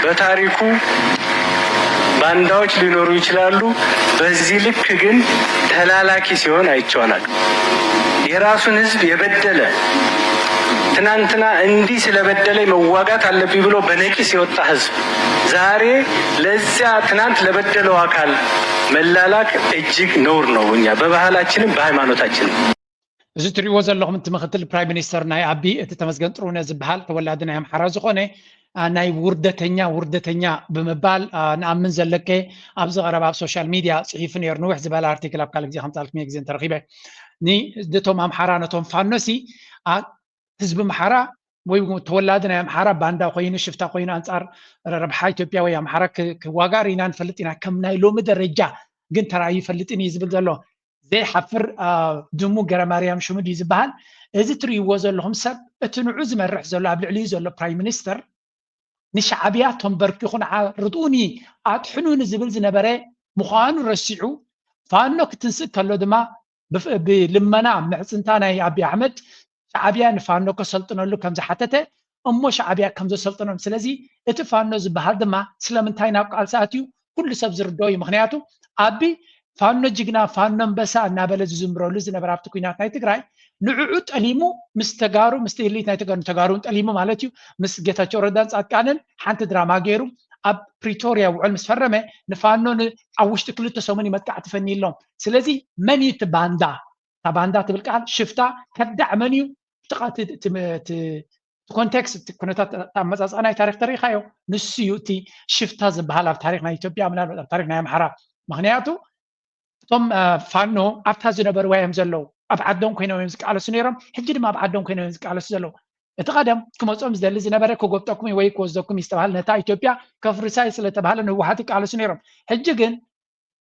በታሪኩ ባንዳዎች ሊኖሩ ይችላሉ። በዚህ ልክ ግን ተላላኪ ሲሆን አይቻላል። የራሱን ህዝብ የበደለ ትናንትና እንዲህ ስለበደለ መዋጋት አለብኝ ብሎ በነቂስ የወጣ ህዝብ ዛሬ ለዚያ ትናንት ለበደለው አካል መላላክ እጅግ ነውር ነው። እኛ በባህላችንም በሃይማኖታችንም እዚ ትሪዎ ዘለኹም ምክትል ፕራይም ሚኒስተር ናይ አቢ እቲ ተመስገን ጥሩነህ ዝበሃል ተወላዲ ናይ አምሓራ ዝኾነ ናይ ውርደተኛ ብምባል ንኣምን ዘለከ ኣብዚ ቀረባ ኣብ ሶሻል ሚድያ ፅሒፉ ነይሩ ንውሕ ዝበለ ኣርቲክል ኣብ ካልእ ግዜ ከምፃልኩ ግዜ ተረኺበ ንቶም ኣምሓራ ነቶም ፋኖሲ ህዝቢ ኣምሓራ ወይ ተወላዲ ናይ ኣምሓራ ባንዳ ኮይኑ ሽፍታ ኮይኑ አንፃር ረብሓ ኢትዮጵያ ወይ ኣምሓራ ክዋጋር ኢና ንፈልጥ ኢና ከም ናይ ሎሚ ደረጃ ግን ተራእዩ ይፈልጥን እዩ ዝብል ዘሎ ዘይሓፍር ድሙ ገረማርያም ሽሙድ እዩ ዝበሃል እዚ ትርእይዎ ዘለኹም ሰብ እቲ ንዑ ዝመርሕ ዘሎ ኣብ ልዕሊኡ ዘሎ ፕራይም ሚኒስተር ንሻዕብያ ተንበርኪኹን ርጡኒ ኣጥሕኑን ዝብል ዝነበረ ምዃኑ ረሲዑ ፋኖ ክትንስእ ከሎ ድማ ብልመና ምዕፅንታ ናይ አቢ ኣሕመድ ሻዕብያ ንፋኖ ከሰልጥነሉ ከም ዝሓተተ እሞ ሻዕብያ ከም ዘሰልጥኖም ስለዚ እቲ ፋኖ ዝበሃል ድማ ስለምንታይ ናብ ቃልሲ ኣትዩ ኩሉ ሰብ ዝርድኦ እዩ ምክንያቱ ኣቢ ፋኖ ጅግና ፋኖ አንበሳ እናበለ ዝዝምረሉ ዝነበረ ኣብቲ ኩናት ናይ ትግራይ ንዕዑ ጠሊሙ ምስ ተጋሩ ምስ ኤሊት ናይ ተጋሩን ጠሊሙ ማለት እዩ ምስ ጌታቸው ረዳን ጻድቃንን ሓንቲ ድራማ ገይሩ ኣብ ፕሪቶሪያ ውዕል ምስ ፈረመ ንፋኖ ኣብ ውሽጢ ክልተ ሰሙን ይመጥቃዕ ትፈኒሎም ስለዚ መን እዩ እቲ ባንዳ تا باندا تبلكال شفتا كدع منيو تقات كونتكست كونتات تمزاز أنا تاريخ أيو نسيوتي شفتا زبالة في تاريخنا إثيوبيا من تاريخنا أمحرا مغنياتو ثم فانو أفتازو نبر ويهم زلو أبعدهم كينو يمسك على سنيرم حجد ما أبعدهم كينو يمسك على سزلو اتقدم كما تصوم زدلز نبره كوغبتكم ويكوزدكم يستبهل نتا إثيوبيا كفرسايس لتبهل إنه وحاتك على سنيرم حججن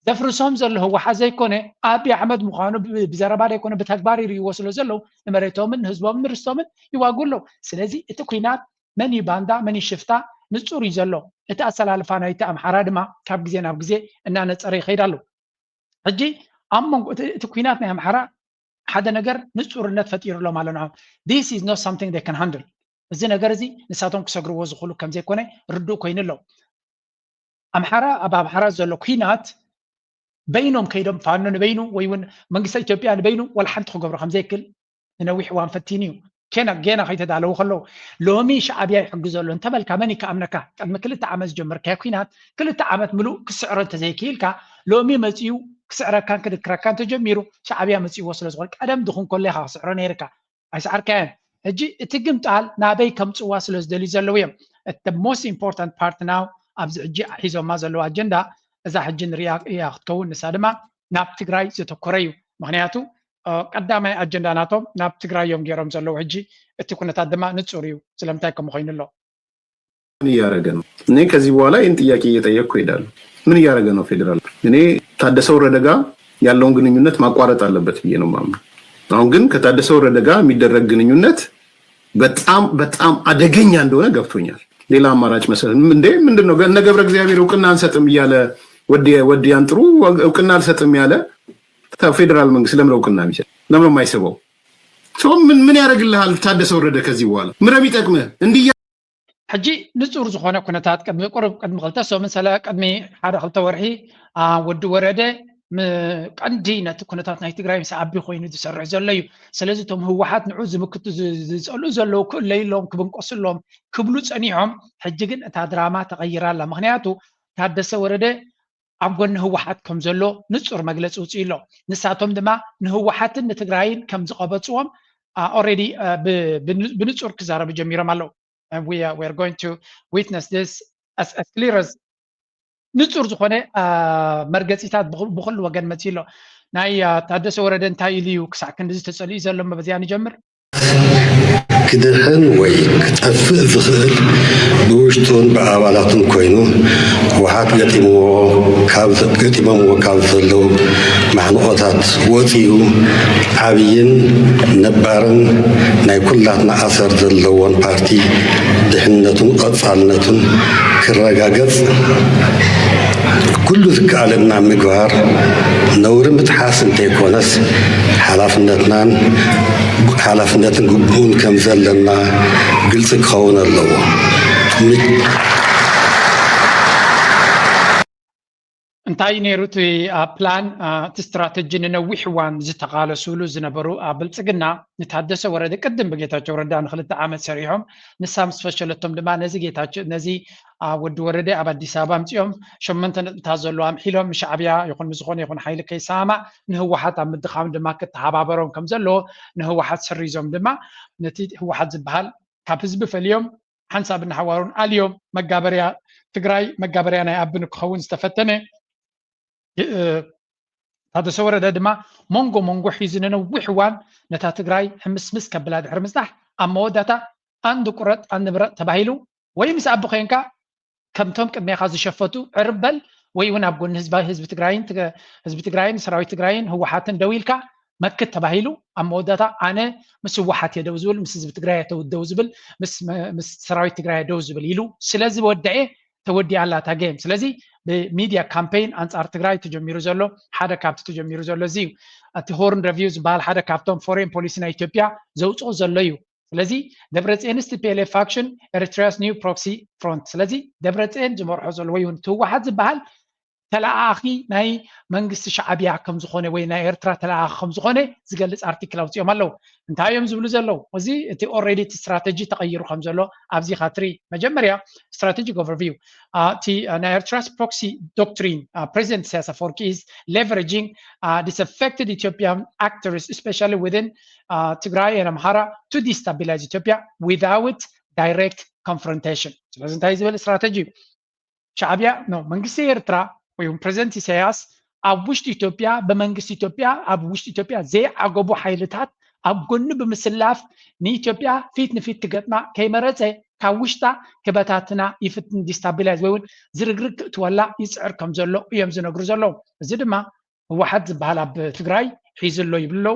زفرسهم زلو هو حزي يكونه أبي أحمد مخانو بزربار يكونه بتكباري يوصلوا زلو نمرتهم من حزبهم من رستهم يواقول له سلازي اتكوينات من يباندا من يشفتا نصور يزلو اتأصل على فانايتا أمحرا دما كاب جزي ناب جزي إننا نتصري خيرالو حجي أمم اتكوينات من أمحرا حدا نجر نصور النت فتير له مالنا this is not something they can handle زي نجر زي نساتهم كسجروا وزخلوا كم زي كونه ردوا كوين له أمحرا أبا أمحرا زلو كوينات بينهم كيدهم فانو نبينو ويون منقصة إثيوبيا نبينو ولا حد خو قبر خمسة كل نوي حوان فتينيو كنا جينا خيت دالو خلو لومي شعبيا يحجزوا له انتبه كماني كأمنكا قد ما كل تعامز جمر كاكوينات كل تعامت ملو كسعر تزيكيل كا لومي مزيو كسعر كان كده كراكان تجميرو شعبيا مزيو وصل صغير أدم دخون كلها سعر نيركا أسعر كان هجي تجمع تعال نابي كم تواصل دليل زلويم the most important part now أبز جي حيزو ما زلوا أجندة إذا حجين رياق ياخدكون نسادما ناب تجراي زتكوريو مغنياتو قدامي أجندة ناتهم ناب تجراي يوم جيرهم زلوا حجي تكون تادما نتصوريو سلامتكم مخين الله من يارجنو ني كذي ولا أنت ياكي يتيجكو يدال من يارجنو فيدرال ني تادسور ردقا ياللون جنينيونت ما قارت على بتبينو مام نعم كتادسور ردقا ميدرج جنينيونت بتأم أدقين يندونا قفتونيال ሌላ አማራጭ መሰለኝ ምንድነው ነገብረ እግዚአብሔር እውቅና አንሰጥም ያለ ወዲ አንጥሩ እውቅና አልሰጥም ያለ ፌደራል መንግስት ለምን እውቅና የሚሰጥ ለምን የማይሰበው ሰው ምን ያደርግልሃል ታደሰ ወረደ ከዚህ በኋላ ምንም ይጠቅምህ እንዲያ ሕጂ ንጹር ዝኾነ ኩነታት ቅድሚ ቁርብ ቅድሚ ክልተ ሰው ምን ሰላ ቅድሚ ሓደ ክልተ ወርሒ ወዲ ወረደ ቀንዲ ነቲ ኩነታት ናይ ትግራይ ምስ ኣቢ ኮይኑ ዝሰርሕ ዘሎ እዩ ስለዚ ቶም ህወሓት ንዑ ዝምክቱ ዝጸሉ ዘለው ክለይሎም ክብንቆስሎም ክብሉ ጸኒዖም ሕጂ ግን እታ ድራማ ተቀይራላ ምክንያቱ ታደሰ ወረደ ኣብ ጎኒ ህወሓት ከም ዘሎ ንጹር መግለፂ ውፅኢ ኣሎ ንሳቶም ድማ ንህወሓትን ንትግራይን ከም ዝቀበፅዎም already ብንጹር ክዛረቡ ጀሚሮም ኣለው we are going to witness this as clear as نصور زخنة مرجعيات بخل وجن مثيله ناي تعدس ورد انتهى ليو كساكن دزت تسألي إذا لما بزيان جمر كدهن ويك تفق ذخل بوجتون بعوالاتن كوينو وحات قتيمو كابثلو مع نقطات وثيو عبيين نبارن ناي كلاتنا أثر ذلوان بارتي دحنتون أطفالنتون كالرقاقات كل ذك عالمنا مقبار نورم بتحاسن تيكونس حلافنتن قبون كم زلنا قلت كون الله እንታይ ነይሩት ፕላን ስትራቴጂ ንነዊሕ እዋን ዝተቃለሱሉ ዝነበሩ ብልፅግና ንታደሰ ወረደ ቅድም ብጌታቸው ረዳ ንክልተ ዓመት ሰሪሖም ንሳ ምስ ፈሸለቶም ድማ ነዚ ጌታቸው ነዚ ወዲ ወረደ ኣብ ኣዲስ ኣበባ ምፅኦም 8 ነጥብታት ዘለዎ ኣምሒሎም ሻዕብያ ይኹን ዝኾነ ይኹን ሓይሊ ከይሰማዕ ንህወሓት ኣብ ምድኻም ድማ ክተሓባበሮም ከም ዘለዎ ንህወሓት ሰሪዞም ድማ ነቲ ህወሓት ዝበሃል ካብ ህዝቢ ፈልዮም ሓንሳብ እናሓዋሩን ኣልዮም መጋበርያ ትግራይ መጋበርያ ናይ ኣብን ክኸውን ዝተፈተነ ታደሰ ወረደ ድማ መንጎ ሒዙ ንነዊሕ እዋን ነታ ትግራይ ሕምስምስ ከብላ ድሕሪ ምፅናሕ ኣብ መወዳእታ አንድ ቁረጥ አንድ ምረጥ ተባሂሉ ወይ ምስ ኣቦ ኮንካ ከምቶም ቅድሜኻ ዝሸፈቱ ዕርበል ወይ እውን ኣብ ጎኒ ህዝቢ ትግራይን ሰራዊት ትግራይን ህወሓትን ደው ኢልካ መክት ተባሂሉ ኣብ መወዳእታ ኣነ ምስ ህወሓት እየ ደው ዝብል ምስ ህዝቢ ትግራይ ደው ዝብል ምስ ሰራዊት ትግራይ ደው ዝብል ኢሉ ስለዚ ወድዐ ተወዲኣላ እታ ጌም ስለዚ ብሚድያ ካምፔይን ኣንጻር ትግራይ ተጀሚሩ ዘሎ ሓደ ካብቲ ተጀሚሩ ዘሎ እዚ እዩ እቲ ሆርን ሪቪው ዝበሃል ሓደ ካብቶም ፎሬን ፖሊሲ ናይ ኢትዮጵያ ዘውፅኦ ዘሎ እዩ ስለዚ ደብረፅዮንስ ቲፒኤልኤፍ ፋክሽን ኤርትራስ ኒው ፕሮክሲ ፍሮንት ስለዚ ደብረፅዮን ዝመርሖ ዘሎ ወይ እውን ህወሓት ዝበሃል ተላኣኺ ናይ መንግስቲ ሻዕብያ ከም ዝኾነ ወይ ናይ ኤርትራ ተላኣኺ ከም ዝኾነ ዝገልፅ ኣርቲክል ኣውፅኦም ኣለዉ እንታይ እዮም ዝብሉ ዘለዉ እዚ እቲ ኦልሬዲ እቲ ስትራቴጂ ተቐይሩ ከም ዘሎ ኣብዚ ኻትሪ መጀመርያ ስትራቴጂክ ኦቨርቪው እቲ ናይ ኤርትራስ ፕሮክሲ ዶክትሪን ፕሬዚደንት ኢሳያስ አፈወርቂ is leveraging disaffected Ethiopian actors especially within Tigray and Amhara to destabilize Ethiopia without direct confrontation ስለዚ እንታይ ዝብል ስትራቴጂ ሻዕብያ ነው መንግስቲ ኤርትራ ወይ ፕሬዚደንት ኢሳያስ ኣብ ውሽጢ ኢትዮጵያ በመንግስት ኢትዮጵያ ኣብ ውሽጢ ኢትዮጵያ ዘይዓገቡ ሓይልታት ኣብ ጎኒ ብምስላፍ ንኢትዮጵያ ፊት ንፊት ትገጥማ ከይመረፀ ካብ ውሽጣ ክበታትና ይፍትን ዲስታቢላይዝ ወይ እውን ዝርግርግ ክትወላ ይፅዕር ከም ዘሎ እዮም ዝነግሩ ዘለዉ እዚ ድማ ህወሓት ዝበሃል ኣብ ትግራይ ሒዝሎ ይብሎ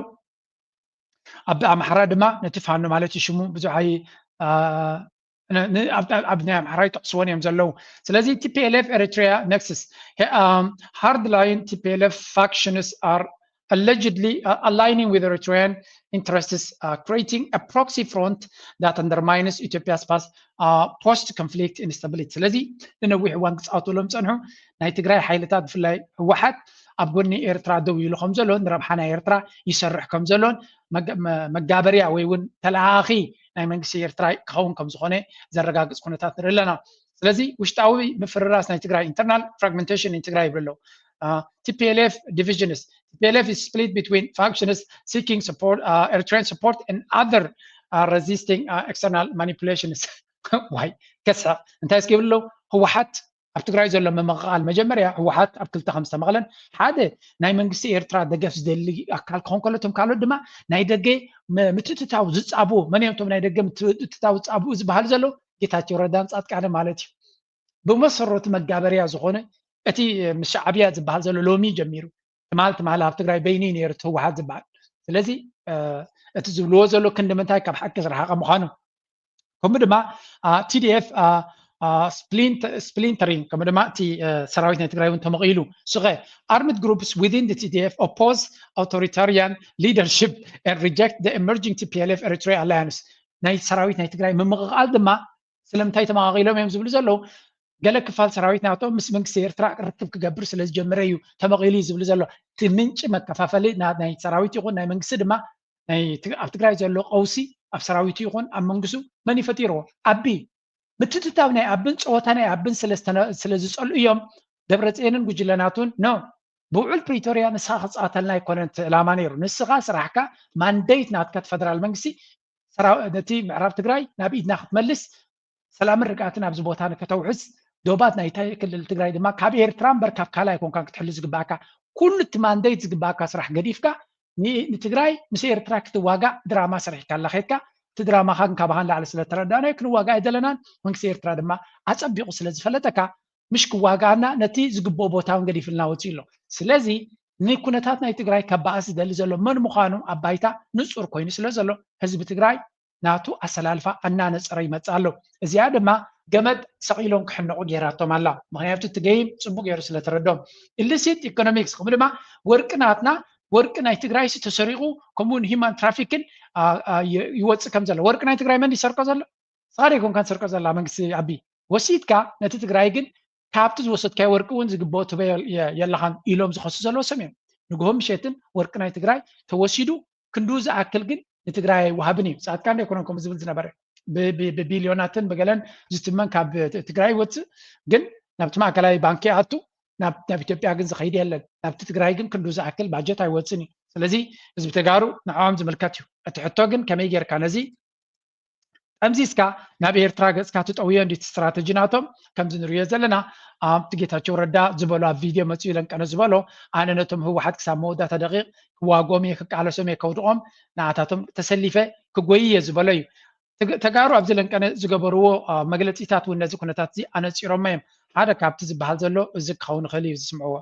ኣብ ኣምሓራ ድማ ነቲ ፋኖ ማለት ሽሙ ብዙሓይ ኣብ ናይ ኣምሓራ ይጠቕስዎን እዮም ዘለዉ ስለዚ TPLF Eritrea nexus hardline TPLF factions are allegedly aligning with Eritrean interests creating a proxy front that undermines Ethiopia's past post-conflict instability ስለዚ ንነዊሕ እዋን ክፃወትሎም ፀንሑ ናይ ትግራይ ሓይልታት ብፍላይ ህወሓት ኣብ ጎኒ ኤርትራ ደው ኢሉ ከም ዘሎ ንረብሓ ናይ ኤርትራ ይሰርሕ ከም ዘሎን መጋበርያ ወይ እውን ተላኣኺ ናይ መንግስቲ ኤርትራ ክኸውን ከም ዝኾነ ዘረጋግፅ ኩነታት ንርኢ ኣለና ስለዚ ውሽጣዊ ምፍርራስ ናይ ትግራይ internal fragmentation in ትግራይ ይብሎ TPLF divisions TPLF is split between factions seeking support Eritrean support and other resisting external manipulations why ከሳ እንታይ ስኪብሎ ህወሓት ኣብ ትግራይ ዘሎ መመቃል መጀመርያ ህወሓት ኣብ 2-5 መቐለን ሓደ ናይ መንግስቲ ኤርትራ ደገፍ ዝደሊ ኣካል ክኾን ከሎቶም ካልኦት ድማ ናይ ደገ ምትትታው ዝፃቡ መን እዮም ቶም ናይ ደገ ምትትታው ዝፃቡ ዝበሃል ዘሎ ጌታቸው ረዳን ጻድቃነ ማለት እዩ ብመሰረቱ መጋበርያ ዝኾነ እቲ ሻዕብያ ዝበሃል ዘሎ ሎሚ ጀሚሩ ትማል ኣብ ትግራይ በይኒ ነይሩ ህወሓት ዝበሃል ስለዚ እቲ ዝብልዎ ዘሎ ክንዲ ምንታይ ካብ ሓቂ ዝረሓቐ ምዃኑ ከምኡ ድማ TDF splintering كما دماتي سراويتنا تግራይ እውን ተመቂሉ ስኸ armed groups within the TDF oppose authoritarian leadership and reject the emerging TPLF Eritrea alliance ናይ ሰራዊት ናይ ትግራይ ምምቕቃል ድማ ስለምንታይ ተመቃቂሎም እዮም ዝብሉ ዘለዉ ገለ ክፋል ሰራዊት ናቶም ምስ መንግስቲ ኤርትራ ርክብ ክገብር ስለ ዝጀመረ እዩ ተመቂሉ ዝብሉ ዘሎ እቲ ምንጭ መከፋፈሊ ናይ ሰራዊት ይኹን ናይ መንግስቲ ድማ ናይ ኣብ ትግራይ ዘሎ ቀውሲ ኣብ ሰራዊት ይኹን ኣብ መንግስቱ መን ይፈጢርዎ ኣቢ ምትትታው ናይ ኣብን ፀወታ ናይ ኣብን ስለዝፀሉ እዮም ደብረፅዮንን ጉጅለናቱን ኖ ብውዕል ፕሪቶሪያ ንስኻ ክፃተልና ኣይኮነን ዕላማ ነይሩ ንስኻ ስራሕካ ማንዴት ናትካ ፌደራል መንግስቲ ነቲ ምዕራብ ትግራይ ናብ ኢድና ክትመልስ ሰላምን ርግኣትን ኣብዚ ቦታ ንከተውሕዝ ዶባት ናይ ክልል ትግራይ ድማ ካብ ኤርትራ እምበር ካብ ካልኣይ ኮንካ ክትሕሉ ዝግባእካ ኩሉ እቲ ማንዴት ዝግባእካ ስራሕ ገዲፍካ ንትግራይ ምስ ኤርትራ ክትዋጋእ ድራማ ሰሪሕካ ኣላ ኸድካ እቲ ድራማ ካን ካባሃን ላዕሊ ስለተረዳእና ክንዋጋእ ኣይደለናን መንግስቲ ኤርትራ ድማ ኣፀቢቑ ስለዝፈለጠካ ምሽ ክዋጋእና ነቲ ዝግብኦ ቦታ እውን ገዲፍልና ወፂኡ ኣሎ ስለዚ ንኩነታት ናይ ትግራይ ከባኣስ ዝደሊ ዘሎ መን ምዃኑ ኣብ ባይታ ንፁር ኮይኑ ስለ ዘሎ ህዝቢ ትግራይ ናቱ ኣሰላልፋ ኣናነፀረ ይመፅእ ኣሎ እዚኣ ድማ ገመድ ሰቂሎም ክሕንቑ ጌራቶም ኣላ ምክንያቱ እቲ ገይም ፅቡቅ ገይሩ ስለተረድኦም ኢሊሲት ኢኮኖሚክስ ከምኡ ድማ ወርቂ ናትና ወርቂ ናይ ትግራይ ተሰሪቑ ከምኡውን ሂማን ትራፊክን ይወፅእ ከም ዘሎ ወርቂ ናይ ትግራይ መን ይሰርቆ ዘሎ ስኻ ዲኩም ካን ሰርቆ ዘላ መንግስቲ ዓቢ ወሲድካ ነቲ ትግራይ ግን ካብቲ ዝወሰድካዮ ወርቂ እውን ዝግብኦ ትበይ የላኻን ኢሎም ዝኸሱ ዘለዎ ሰሚዖም ንግሆም ምሸትን ወርቂ ናይ ትግራይ ተወሲዱ ክንዱ ዝኣክል ግን ንትግራይ ወሃብን እዩ ጻድቃን ኣይኮነን ከምኡ ዝብል ዝነበረ ብቢልዮናትን በገለን ዝትመን ካብ ትግራይ ወፅእ ግን ናብቲ ማእከላዊ ባንኪ ኣቱ ናብ ኢትዮጵያ ግን ዝኸይድ የለን ናብቲ ትግራይ ግን ክንዱ ዝኣክል ባጀት ኣይወፅን እዩ ስለዚ ህዝቢ ተጋሩ ንዓኦም ዝምልከት እዩ እቲ ሕቶ ግን ከመይ ጌርካ ነዚ ጠምዚስካ ናብ ኤርትራ ገጽካ ትጠውዮ እንዲት ስትራቴጂ ናቶም ከምዚ ንሪዮ ዘለና ኣብቲ ጌታቸው ረዳ ዝበሎ ኣብ ቪድዮ መፅኡ ለንቀነ ዝበሎ ኣነ ነቶም ህወሓት ክሳብ መወዳእታ ደቂቕ ክዋግኦም እየ ክቃለሶም እየ ከውድቖም ንኣታቶም ተሰሊፈ ክጎይየ ዝበሎ እዩ ተጋሩ ኣብዚ ለንቀነ ዝገበርዎ መግለፂታት እውን ነዚ ኩነታት እዚ ኣነፂሮማ እዮም ሓደ ካብቲ ዝበሃል ዘሎ እዚ ክኸውን ይኽእል እዩ ዝስምዕዎ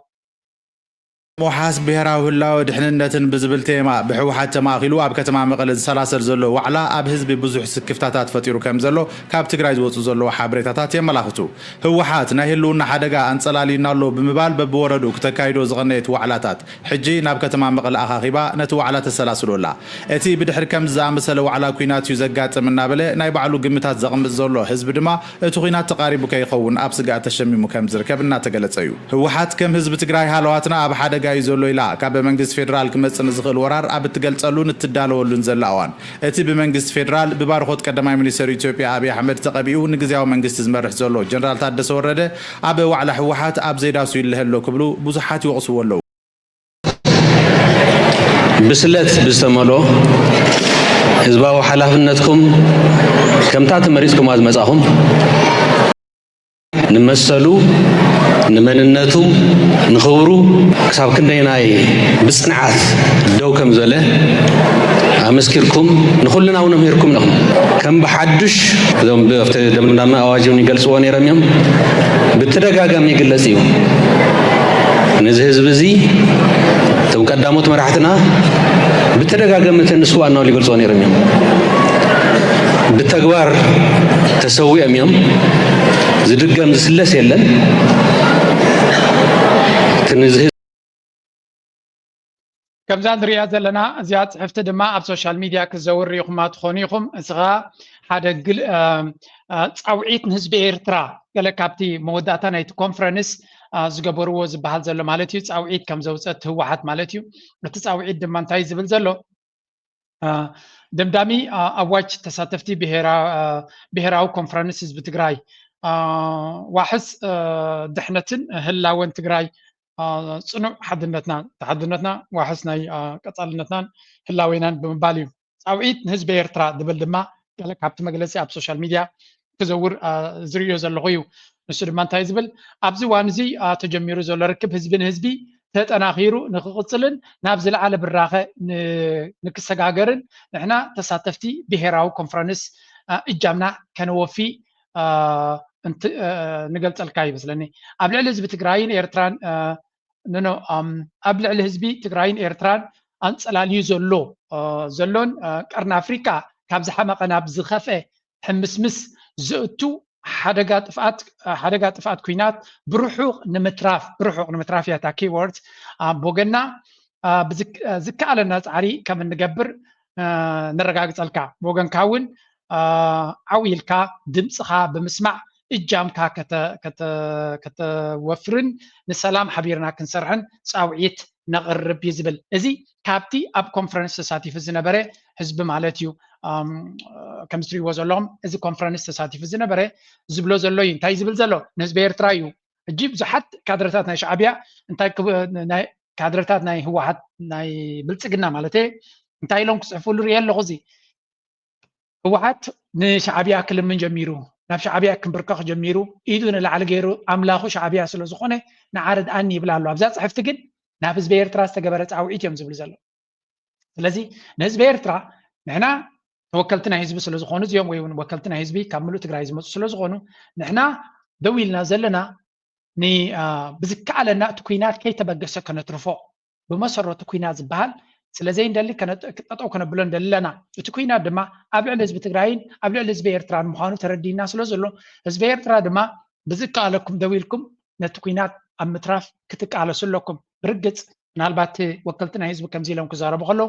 وحاس بهراو هلاو دحننتن بزبل تيما بحوحات تماخيلو اب كتما مقل سلاسل زلو وعلا اب حزب بزح سكفتاتات فطيرو كم زلو كاب تግራይ ዝወፁ ዘለው ሓበሬታታት የመላኽቱ ህወሓት ናይ ህልውና ሓደጋ አንጸላሊናሎ ብምባል በብወረዱ ከተካይዶ ዝغነየት ዋዕላታት ሕጂ ናብ ከተማ መቀለ ኣኻኺባ ነቲ ዋዕላ ተሰላስሎላ እቲ ብድሕሪ ከም ዝኣመሰለ ዋዕላ ኩናት እዩ ዘጋጥምና በለ ናይ ባዕሉ ግምታት ዘቕምጥ ዘሎ ህዝቢ ድማ እቲ ኩናት ተቃሪቡ ከይኸውን ኣብ ስጋት ተሸሚሙ ከም ዝርከብና ተገለጸ እዩ ህወሓት ከም ህዝቢ ትግራይ ሃለዋትና ኣብ ሓደ ጋይ ዘሎ ኢላ ካብ መንግስት ፌደራል ክመጽን ዝኽእል ወራር ኣብ ትገልጸሉን ትዳለወሉን ዘላዋን እቲ ብመንግስት ፌደራል ብባርኾት ቀዳማይ ሚኒስትር ኢትዮጵያ አብይ አሕመድ ተቀቢኡ ንግዚያዊ መንግስት ዝመርሕ ዘሎ ጀነራል ታደሰ ወረደ ኣብ ዋዕላ ህወሓት ኣብ ዘይዳሱ ይልህሎ ክብሉ ብዙሓት ይወቕስዎ ኣለዉ ብስለት ብዝተመሎ ህዝባዊ ሓላፍነትኩም ከምታ ተመሪጽኩም ኣዝመጻኹም ንመሰሉ ንመንነቱ ንኽብሩ ክሳብ ክንደይናይ ብጽንዓት ደው ከም ዘለ ኣመስኪርኩም ንኹልና እውን ምሄርኩም ነኹም ከም ብሓድሽ ዞም ብፍተ ደምዳማ ኣዋጅውን ይገልጽዎ ነይሮም እዮም ብተደጋጋሚ ይግለጽ እዩ ነዚ ህዝቢ እዚ እቶም ቀዳሞት መራሕትና ብተደጋጋሚ ተንስዋ እናው ይገልጽዎ ነይሮም እዮም ብተግባር ተሰዊኦም እዮም ዝድገም ዝስለስ የለን ከምዛ ንሪኣ ዘለና እዚኣ ፅሕፍቲ ድማ ኣብ ሶሻል ሚድያ ክዘውር ኢኹም ትኾኑ ኢኹም እስኻ ሓደ ፃውዒት ንህዝቢ ኤርትራ ገለ ካብቲ መወዳእታ ናይቲ ኮንፈረንስ ዝገበርዎ ዝበሃል ዘሎ ማለት እዩ ፃውዒት ከም ዘውፀት ህወሓት ማለት እዩ እቲ ፃውዒት ድማ እንታይ ዝብል ዘሎ ደምዳሚ ኣዋጅ ተሳተፍቲ ብሄራዊ ኮንፈረንስ ህዝቢ ትግራይ ዋሕስ ድሕነትን ህላወን ትግራይ ጽኑዕ ሓድነትና ዋሕስ ናይ ቀጻልነትናን ህላዌናን ብምባል እዩ ፃውዒት ንህዝቢ ኤርትራ ዝብል ድማ ገለ ካብቲ መግለፂ ኣብ ሶሻል ሚድያ ክዘውር ዝርዮ ዘለኹ እዩ ንሱ ድማ እንታይ ዝብል ኣብዚ እዋን እዚ ተጀሚሩ ዘሎ ርክብ ህዝቢ ንህዝቢ ተጠናኺሩ ንክቕፅልን ናብ ዝለዓለ ብራኸ ንክሰጋገርን ንሕና ተሳተፍቲ ብሄራዊ ኮንፈረንስ እጃምና ከነወፊ ንገልፀልካ ይመስለኒ ኣብ ልዕሊ ህዝቢ ትግራይን ኤርትራን ኣብ ልዕሊ ህዝቢ ትግራይን ኤርትራን ኣንፀላልዩ ዘሎን ቀርኒ ኣፍሪካ ካብ ዝሓመቐ ናብ ዝኸፍአ ሕምስምስ ዝእቱ ሓደጋ ጥፍኣት ኩናት ብርሑቕ ንምትራፍ እያ እታ ኪወርድ ብወገና ዝከኣለና ፃዕሪ ከም እንገብር ንረጋግፀልካ ብወገንካ እውን ዓዊልካ ድምፅኻ ብምስማዕ እጃምካ ከተወፍርን ንሰላም ሓቢርና ክንሰርሕን ፃውዒት ነቕርብ እዩ ዝብል እዚ ካብቲ ኣብ ኮንፈረንስ ተሳቲፉ ዝነበረ ህዝቢ ማለት እዩ ከም ዝትሪእዎ ዘለኹም እዚ ኮንፈረንስ ተሳቲፉ ዝነበረ ዝብሎ ዘሎ እዩ እንታይ ዝብል ዘሎ ንህዝቢ ኤርትራ እዩ እጂ ብዙሓት ካድረታት ናይ ሻዕብያ እንታይ ካድረታት ናይ ህወሓት ናይ ብልፅግና ማለት እንታይ ኢሎም ክፅሕፍሉ ሪኦ ኣለኹ እዚ ህወሓት ንሻዕብያ ክልምን ጀሚሩ ናብ ሻዕብያ ክንብርከኽ ጀሚሩ ኢዱ ንላዕሊ ገይሩ ኣምላኹ ሻዕብያ ስለ ዝኾነ ንዓረድ ኣኒ ይብል ኣሎ ኣብዛ ፅሕፍቲ ግን ናብ ህዝቢ ኤርትራ ዝተገበረ ፃውዒት እዮም ዝብሉ ዘሎ ስለዚ ንህዝቢ ኤርትራ ንሕና ተወከልቲ ናይ ህዝቢ ስለ ዝኾኑ እዚኦም ወይ እውን ወከልቲ ናይ ህዝቢ ካብ ምሉእ ትግራይ ዝመፁ ስለ ዝኾኑ ንሕና ደው ኢልና ዘለና ብዝከኣለና እቲ ኩናት ከይተበገሰ ከነትርፎ ብመሰረቱ ኩናት ዝበሃል ስለዘይንደሊ ጠጠው ከነብሎ እንደለና እቲ ኩናት ድማ ኣብ ልዕሊ ህዝቢ ትግራይን ኣብ ልዕሊ ህዝቢ ኤርትራን ምዃኑ ተረዲና ስለ ዘሎ ህዝቢ ኤርትራ ድማ ብዝከኣለኩም ደው ኢልኩም ነቲ ኩናት ኣብ ምትራፍ ክትቃለሱ ኣለኩም ብርግፅ ምናልባት ወከልቲ ናይ ህዝቢ ከምዚ ኢሎም ክዛረቡ ከለዉ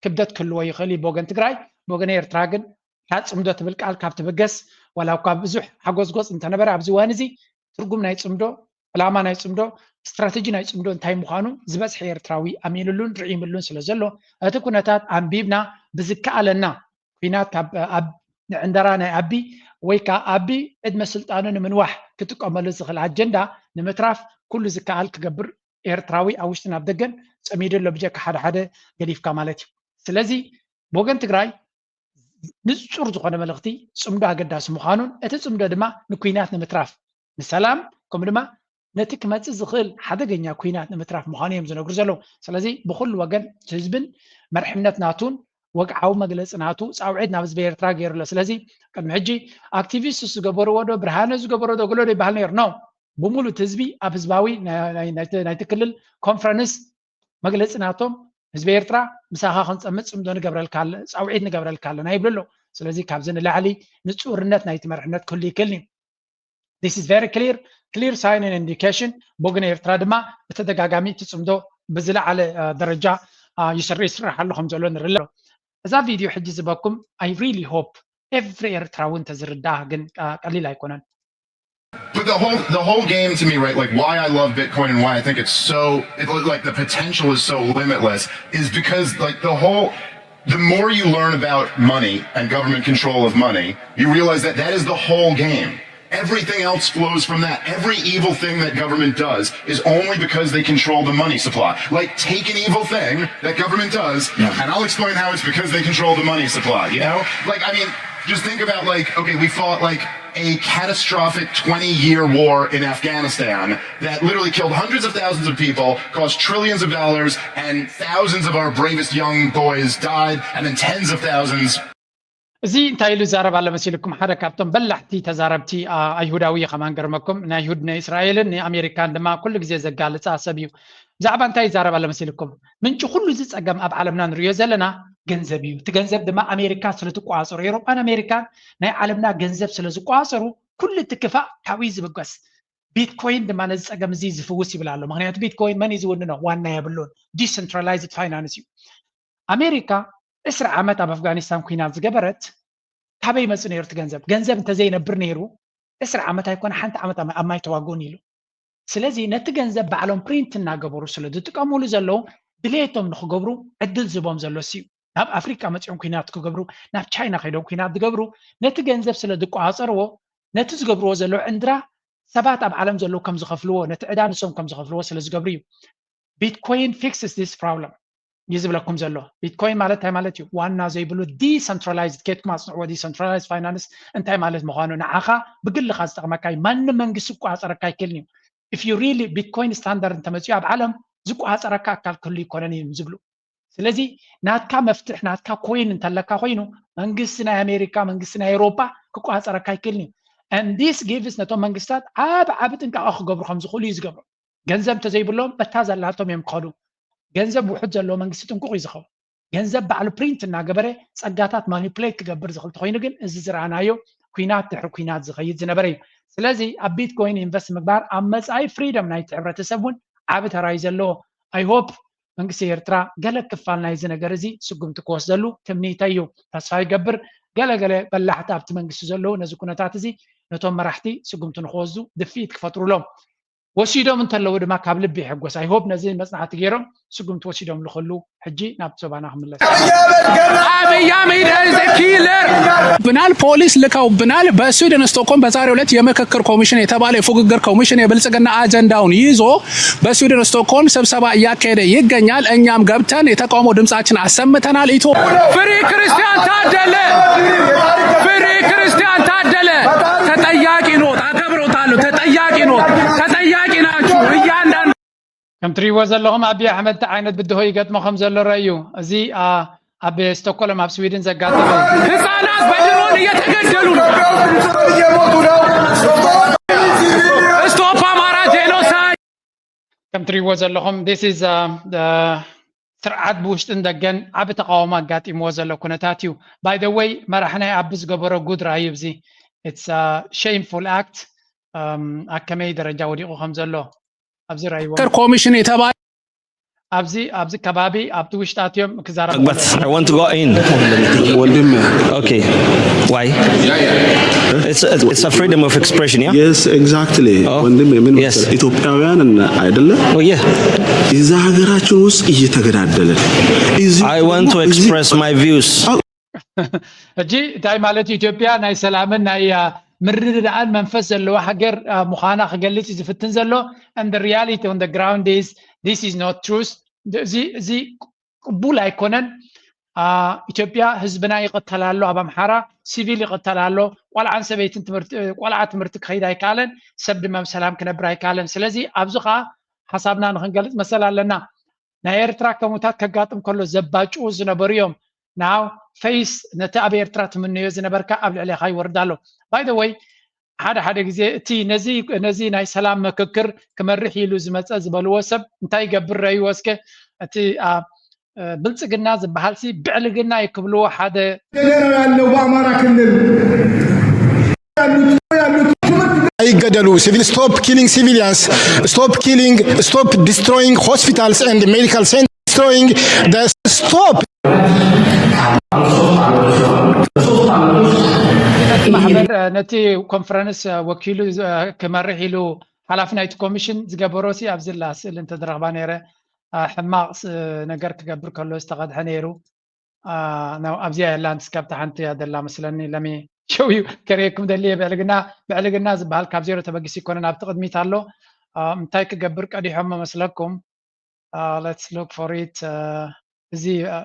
ክብደት ክህልዎ ይኽእል እዩ ብወገን ትግራይ ብወገን ኤርትራ ግን ፅምዶ ትብል ቃል ካብ ትብገስ ዋላ እኳ ብዙሕ ሓጎስጎፅ እንተነበረ ኣብዚ እዋን እዚ ትርጉም ናይ ፅምዶ ዕላማ ናይ ጽምዶ استراتيجي ናይ ጽምዶ እንታይ ምዃኑ ዝበጽሐ ኤርትራዊ ኣሚንሉን ርዒምሉን ስለ ዘሎ እቲ ኩነታት ኣንቢብና ብዝከኣለና ኩናት ንዕንደራ ናይ ኣቢ ወይ ከዓ ኣቢ ዕድመ ስልጣኑ ንምንዋሕ ክጥቀመሉ ዝኽእል ኣጀንዳ ንምትራፍ ኩሉ ዝከኣል ክገብር ኤርትራዊ ኣብ ውሽጢ ናብ ደገን ፀሚደሎ ብጀካ ሓደ ሓደ ገሊፍካ ማለት እዩ ስለዚ ብወገን ትግራይ ንጹር ዝኾነ መልእኽቲ ጽምዶ ኣገዳሲ ምዃኑን እቲ ጽምዶ ድማ ንኩናት ንምትራፍ ንሰላም ከምኡ ድማ ነቲ ክመጽእ ዝኽእል ሓደገኛ ኩናት ንምትራፍ ምዃኑ እዮም ዝነግሩ ዘለዉ ስለዚ ብኩሉ ወገን ህዝብን መርሕነት ናቱን ወግዓዊ መግለፂ ናቱ ፃውዒት ናብ ህዝቢ ኤርትራ ገይሩሎ ስለዚ ቅድሚ ሕጂ ኣክቲቪስት ዝገበርዎ ዶ ብርሃነ ዝገበሮ ዶ ገሎ ዶ ይበሃል ነይሩ ኖ ብሙሉእ ህዝቢ ኣብ ህዝባዊ ናይቲ ክልል ኮንፈረንስ መግለፂ ናቶም ህዝቢ ኤርትራ ምሳኻ ክንፀምፅ ጽምዶ ንገብረልካ ፃውዒት ንገብረልካ ኣለና ይብሉ ስለዚ ካብዚ ንላዕሊ ንጹርነት ናይቲ መርሕነት ክህሉ ይክእልኒ This is very clear sign and indication بوغن ኤርትራ ድማ በተደጋጋሚ ትጽምዶ ብዝለዓለ ደረጃ ይስራሕ ኣለኹም ዘሎ ንርሎ እዛ ቪድዮ ሕጂ ዝበኩም I really hope every ኤርትራውን ተዝርዳህ ግን ቀሊል አይኮነን But the whole game to me, right, like why I love Bitcoin and why I think it's so, like the potential is so limitless is because like the more you learn about money and government control of money, you realize that that is the whole game. Everything else flows from that. Every evil thing that government does is only because they control the money supply. Like take an evil thing that government does, and I'll explain how it's because they control the money supply, you know? Like, I mean, just think about like, okay, we fought like a catastrophic 20-year war in Afghanistan that literally killed hundreds of thousands of people, cost trillions of dollars, and thousands of our bravest young boys died, and then tens of thousands. زي انتايلو زارب على مسيلكم حدا كابتن بلحتي تزاربتي ايهوداويه كمان قرمكم نا يهود نا اسرائيل نا امريكان دما كل غزي زغالص اسبيو زعبا انتاي زارب على مسيلكم منچ كل زي صقم اب عالمنا نريو زلنا ገንዘብዩ ትገንዘብ ድማ አሜሪካ ስለተቋጽሩ ኤሮፓን አሜሪካን ናይ ዓለምና ገንዘብ ስለዝቋጽሩ ኩሉ ትክፋ ታዊ ዝብገስ ቢትኮይን ድማ ነዚ ጸገም እዚ ዝፍውስ ይብላሉ ምክንያቱ ቢትኮይን መን ይዝውን ነው ዋና ያብሉን ዲሰንትራላይዝድ ፋይናንስ እዩ አሜሪካ እስራ ዓመት ኣብ አፍጋኒስታን ኩናት ዝገበረት ታበይ መጽ ነርት ገንዘብ እንተዘይነብር ነይሩ እስራ ዓመት አይኮን ሓንተ ዓመት አማይ ተዋጎን ይሉ ስለዚህ ነቲ ገንዘብ ባዕሎም ፕሪንት እናገበሩ ስለዝጥቀሙሉ ዘለው ድሌቶም ንኽገብሩ ዕድል ዝቦም ዘሎሲ ናብ አፍሪካ መጽኦም ኩናት ክገብሩ ናብ ቻይና ከይዶም ኩናት ዝገብሩ ነቲ ገንዘብ ስለዝቋጸርዎ ነቲ ዝገብርዎ ዘለው እንድራ ሰባት ኣብ ዓለም ዘለው ከም ዝኸፍልዎ ነቲ ዕዳንሶም ከም ዝኸፍልዎ ስለዝገብሩ እዩ ቢትኮይን fixes this problem ይዝብለኩም ዘሎ ቢትኮይን ማለት እንታይ ማለት እዩ ዋና ዘይብሉ ዲሰንትራላይዝድ ኬትኩም ኣጽንዕዎ ዲሰንትራላይዝድ ፋይናንስ እንታይ ማለት ምዃኑ ንዓኻ ብግልኻ ዝጠቕመካ ማንም መንግስቲ ዝቋጸረካ ይክእልኒ if you really bitcoin standard እንተመጽኡ ኣብ ዓለም ዝቋጸረካ ኣካል ክህሉ ይኮነን እዩ ዝብሉ ስለዚ ናትካ መፍትሕ ናትካ ኮይን እንተለካ ኮይኑ መንግስቲ ናይ አሜሪካ መንግስቲ ናይ ኤውሮፓ ክቋጸረካ ይክእልኒ and this gives ነቶም መንግስታት ዓብ ጥንቃቐ ክገብሩ ከም ዝኽእሉ እዩ ዝገብሩ ገንዘብ እንተዘይብሎም በታዘላቶም እዮም ክኸዱ ገንዘብ ውሕድ ዘሎ መንግስቲ ጥንቁቕ እዩ ዝኸው ገንዘብ ባዕሉ ፕሪንት እናገበረ ጸጋታት ማኒፕሌት ክገብር ዝኽእል ተኮይኑ ግን እዚ ዝረኣናዮ ኩናት ድሕሪ ኩናት ዝኸይድ ዝነበረ እዩ ስለዚ ኣብ ቢትኮይን ኢንቨስት ምግባር ኣብ መጻኢ ፍሪደም ናይቲ ሕብረተሰብ እውን ዓብ ተራይ ዘለዎ I hope መንግስቲ ኤርትራ ገለ ክፋል ናይዚ ነገር እዚ ስጉምቲ ክወስደሉ ትምኒተይ እዩ ተስፋ ይገብር ገለገለ በላሕቲ ኣብቲ መንግስቲ ዘለው ነዚ ኩነታት እዚ ነቶም መራሕቲ ስጉምቲ ንክወስዱ ድፊት ክፈጥሩሎም ወሲዶም እንተለው ድማ ካብ ልቢ ይሕጎስ I hope ነዚ መጽናዕቲ ገይሮም ስጉምቲ ወሲዶም ልኽሉ ሕጂ ናብ ዞባና ክምለስ አብይ አህመድ is a killer ብናል ፖሊስ ልካው ብናል በስዊድን ስቶክሆልም በዛሬው ዕለት የምክክር ኮሚሽን የተባለ የፉግግር ኮሚሽን የብልጽግና አጀንዳውን ይዞ በስዊድን ስቶክሆልም ስብሰባ እያካሄደ ይገኛል እኛም ገብተን የተቃውሞ ድምጻችን አሰምተናል ፍሪ ክርስቲያን ታደለ ተጠያቂ ነው አከብሮታል ተጠያቂ ነው ተጠያቂ ናችሁ እያንዳንዱ ከም ትሪእዎ ዘለኹም አብይ አሕመድ ዓይነት ብድሆ ይገጥመኹም ዘሎ ረእዩ እዚ ኣብ ስቶክሆልም ኣብ ስዊድን ዘጋጠመ ህፃናት በድሮን እየተገደሉ ነው ስቶፕ አማራ ጄኖሳይድ ከም ትሪእዎ ዘለኹም this is ስርዓት ብውሽጥን ደገን ዓብ ተቃውሞ ኣጋጢምዎ ዘሎ ኩነታት እዩ by the way መራሕናይ ኣብ ዝገበሮ ጉድ ራእዩ እዚ it's a shameful act ኣከመይ ደረጃ ወዲቑ ከም ዘሎ ኣብዚ ራእይዎ ኮሚሽን የተባለ أبزي كبابي أبتو وشتاتيوم كزارة. But I want to go in. Okay. Why? It's a freedom of expression, yeah? Yes, exactly. Yes. ኢትዮጵያውያን አይደለ? Oh yeah. እዛ ሀገራችን ውስጥ እየተገዳደለን I want to express my views. እጂ እንታይ ማለት ኢትዮጵያ ናይ ሰላምን ናይ ምርድዳእን መንፈስ ዘለዎ ሃገር ምዃና ክገልጽ ዝፍትን ዘሎ and the reality on the ground is this is not truth. እዚ ቅቡል ኣይኮነን። ኢትዮጵያ ህዝብና ይቀተላሉ ኣብ ኣምሓራ ሲቪል ይቀተላሉ ቆልዓን ሰበይትን ቆልዓ ትምህርቲ ክኸይድ ኣይከኣለን ሰብ ድማ ሰላም ክነብር ኣይከኣለን። ስለዚ ኣብዚ ኸ ሓሳብና ንክንገልጽ መሰል ኣለና። ናይ ኤርትራ ከሙታት ከጋጥም ከሎ ዘባጭኡ ዝነበሩ እዮም ናው ፌስ ነቲ ኣብ ኤርትራ ትምንዮ ዝነበርካ ኣብ ልዕሊኻ ይወርድ ኣሎ። ባይ ዘ ወይ ሓደ ግዜ እቲ ነዚ ናይ ሰላም ምክክር ክመርሕ ኢሉ ዝመፀ ዝበልዎ ሰብ እንታይ ይገብር ረእዩ ወስከ እቲ ብልጽግና ዝበሃል ሲ ብዕልግና ይክብልዎ ሓደ ያለው በአማራ ክልል አይገደሉ ሲቪል ስቶፕ ኪሊንግ ሲቪሊያንስ ስቶፕ ዲስትሮይንግ ሆስፒታልስ ኤንድ ሜዲካል ሴንተርስ ዲስትሮይንግ ስቶፕ ማሕበር ነቲ ኮንፈረንስ ወኪሉ ክመርሕ ኢሉ ሓላፊ ናይቲ ኮሚሽን ዝገበሮ ሲ ኣብዚ ስእሊ እንተዝረኽባ ነይረ ሕማቕ ነገር ክገብር ከሎ ዝተቐድሐ ነይሩ ኣብዚያ የላ ንስካብቲ ሓንቲ እያ ዘላ መስለኒ ለሚ ሸውዩ ከርእየኩም ደልየ ብዕልግና ዝበሃል ካብ ዜሮ ተበጊስ ይኮነን ኣብቲ ቅድሚት ኣሎ እንታይ ክገብር ቀዲሖሞ መስለኩም let's look for it እዚ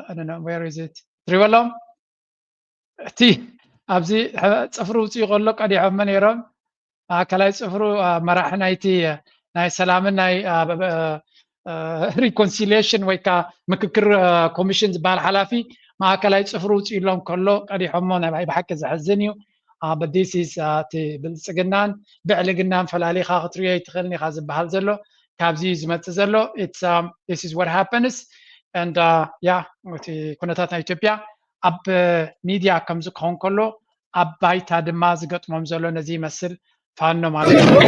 I don't know where is it ትሪበሎም እቲ ኣብዚ ፅፍሩ ውፅኡ ከሎ ቀዲሖሞ ነይሮም ከላይ ፅፍሩ መራሒ ናይቲ ናይ ሰላምን ናይ ሪኮንሲሊየሽን ወይ ከዓ ምክክር ኮሚሽን ዝበሃል ሓላፊ ማእከላይ ፅፍሩ ውፅኡ ኢሎም ከሎ ቀዲሖሞ ናይ ብሓቂ ዘሕዝን እዩ። but this is እቲ ብልጽግናን ብዕልግናን ፈላሊኻ ክትሪኦ ይትኽእልኒ ኢኻ ዝበሃል ዘሎ ካብዚ ዝመፅእ ዘሎ this is what happens and እቲ ኩነታት ናይ ኢትዮጵያ ኣብ ሚድያ ከምዚ ክኸውን ከሎ ኣብ ባይታ ድማ ዝገጥሞም ዘሎ ነዚ ይመስል ፋኖ ማለት ነው።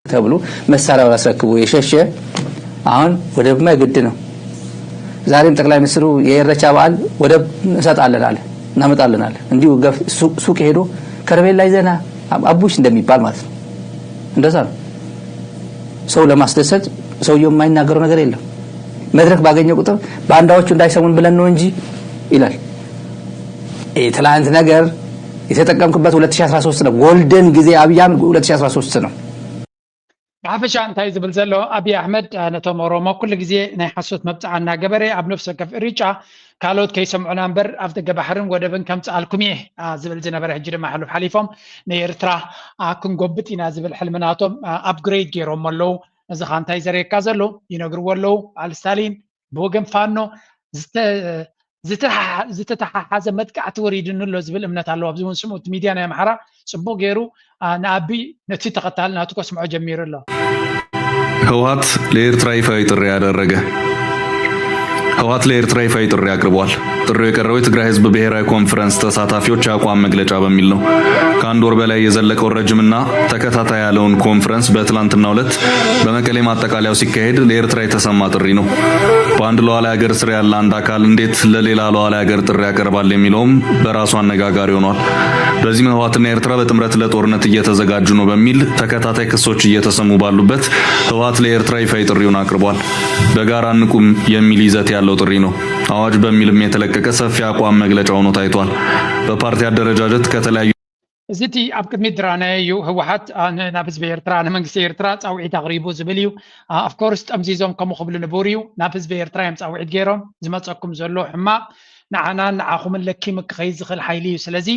ተብሎ መሳሪያው አስረክቦ የሸሸ አሁን ወደብ ማይግድ ነው። ዛሬም ጠቅላይ ሚኒስትሩ የኢሬቻ በዓል ወደብ እንሰጣለን አለ እናመጣለን አለ። እንዲሁ ሱቅ ሄዶ ከረቤላ ይዘና አቡሽ እንደሚባል ማለት ነው። እንደዛ ነው። ሰው ለማስደሰት ሰውየው የማይናገረው ነገር የለም። መድረክ ባገኘው ቁጥር ባንዳዎቹ እንዳይሰሙን ብለን ነው እንጂ ይላል። ትላንት ነገር የተጠቀምኩበት 2013 ነው። ጎልደን ጊዜ አብያም 2013 ነው። ሓፈሻ እንታይ ዝብል ዘሎ ኣብይ ኣሕመድ ነቶም ኦሮሞ ኩሉ ግዜ ናይ ሓሶት መብፅዓና ገበረ ኣብ ነፍሲ ወከፍ ሪጫ ካልኦት ከይሰምዑና እምበር ኣብ ደገ ባሕርን ወደብን ከምፅኣልኩም እየ ዝብል ዝነበረ ሕጂ ድማ ሓሉፍ ሓሊፎም ንኤርትራ ክንጎብጥ ኢና ዝብል ሕልምናቶም ኣፕግሬድ ገይሮም ኣለው። እዚ ኻ እንታይ ዘርእየካ ዘሎ ይነግርዎ ኣለው ኣልስታሊን ብወገን ፋኖ ዝተተሓሓዘ መጥቃዕቲ ወሪድንሎ ዝብል እምነት ኣለዎ። ኣብዚ እውን ስምዑት ሚድያ ናይ ኣምሓራ ፅቡቅ ገይሩ ንኣብይ ነቲ ተኸታሊ ናቱ ከስምዖ ጀሚሩ ኣሎ። ህወሓት ለኤርትራ ይፋዊ ጥሪ ያደረገ ህወሓት ለኤርትራ ይፋዊ ጥሪ አቅርቧል። ጥሪው የቀረበው የትግራይ ህዝብ ብሔራዊ ኮንፈረንስ ተሳታፊዎች አቋም መግለጫ በሚል ነው። ከአንድ ወር በላይ የዘለቀው ረጅምና ተከታታይ ያለውን ኮንፈረንስ በትላንትናው ዕለት በመቀሌ ማጠቃለያው ሲካሄድ ለኤርትራ የተሰማ ጥሪ ነው። በአንድ ሉዓላዊ ሀገር ስር ያለ አንድ አካል እንዴት ለሌላ ሉዓላዊ ሀገር ጥሪ ያቀርባል የሚለውም በራሱ አነጋጋሪ ሆኗል። በዚህም ህወሓትና ኤርትራ በጥምረት ለጦርነት እየተዘጋጁ ነው በሚል ተከታታይ ክሶች እየተሰሙ ባሉበት ህወሓት ለኤርትራ ይፋዊ ጥሪውን አቅርቧል። በጋራ እንቁም የሚል ይዘት ያለው ጥሪ ነው። አዋጅ በሚልም የተለቀቀ ሰፊ አቋም መግለጫ ሆኖ ታይቷል። በፓርቲ አደረጃጀት ከተለያዩ እዚቲ ኣብ ቅድሚት ድራናዮ ህወሓት ናብ ህዝቢ ኤርትራ ንመንግስቲ ኤርትራ ፃውዒት ኣቕሪቡ ዝብል እዩ። ኣፍኮርስ ጠምዚዞም ከምኡ ክብሉ ንቡር እዩ። ናብ ህዝቢ ኤርትራ እዮም ፃውዒት ገይሮም ዝመፀኩም ዘሎ ሕማቕ ንዓናን ንዓኹምን ለኪም ክኸይድ ዝኽእል ሓይሊ እዩ። ስለዚ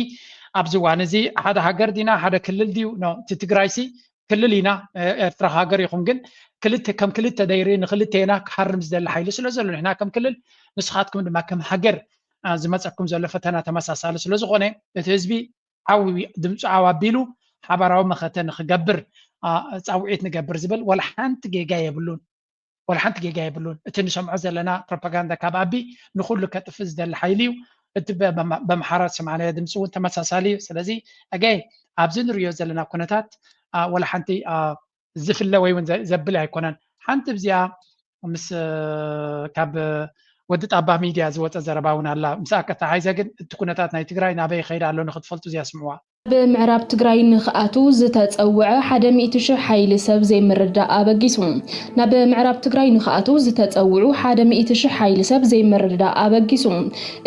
ኣብዚ እዋን እዚ ሓደ ሃገር ዲና ሓደ ክልል ድዩ እቲ ትግራይ ሲ ክልል ኢና ኤርትራ ሃገር ይኹም ግን ክልተ ከም ክልተ ደይሪ ንክልተና ክሓርም ዝደሊ ሓይሊ ስለ ዘሎ ንሕና ከም ክልል ንስኻትኩም ድማ ከም ሃገር ዝመፀኩም ዘሎ ፈተና ተመሳሳሊ ስለ ዝኾነ እቲ ህዝቢ ዓዊ ድምፁ ዓዋቢሉ ሓበራዊ መኸተ ንክገብር ፃውዒት ንገብር ዝብል ወላ ሓንቲ ጌጋ የብሉን። ولا حنت جيجا يبلون تنسمع زلنا بروباغندا كابابي نقول لك تفز دل حيليو اتبع بمحارات سمعنا دمسو انت مساسالي سلازي اجاي ابزن ريو زلنا كونتات ولا حنتي زفله وي زبل يكونن حنت بزيا مس كاب ودت ابا ميديا زوت زرباون الله مساكه عايزه قد تكونتات ناي تግራይ ናበይ خير አለው ንኽትፈልጡ እዚያ ስምዋ ብምዕራብ ትግራይ ንኽኣቱ ዝተፀውዐ 100,000 ሓይሊ ሰብ ዘይምርዳእ ኣበጊሱ ናብ ምዕራብ ትግራይ ንኽኣቱ ዝተፀውዑ 100,000 ሓይሊ ሰብ ዘይምርዳእ ኣበጊሱ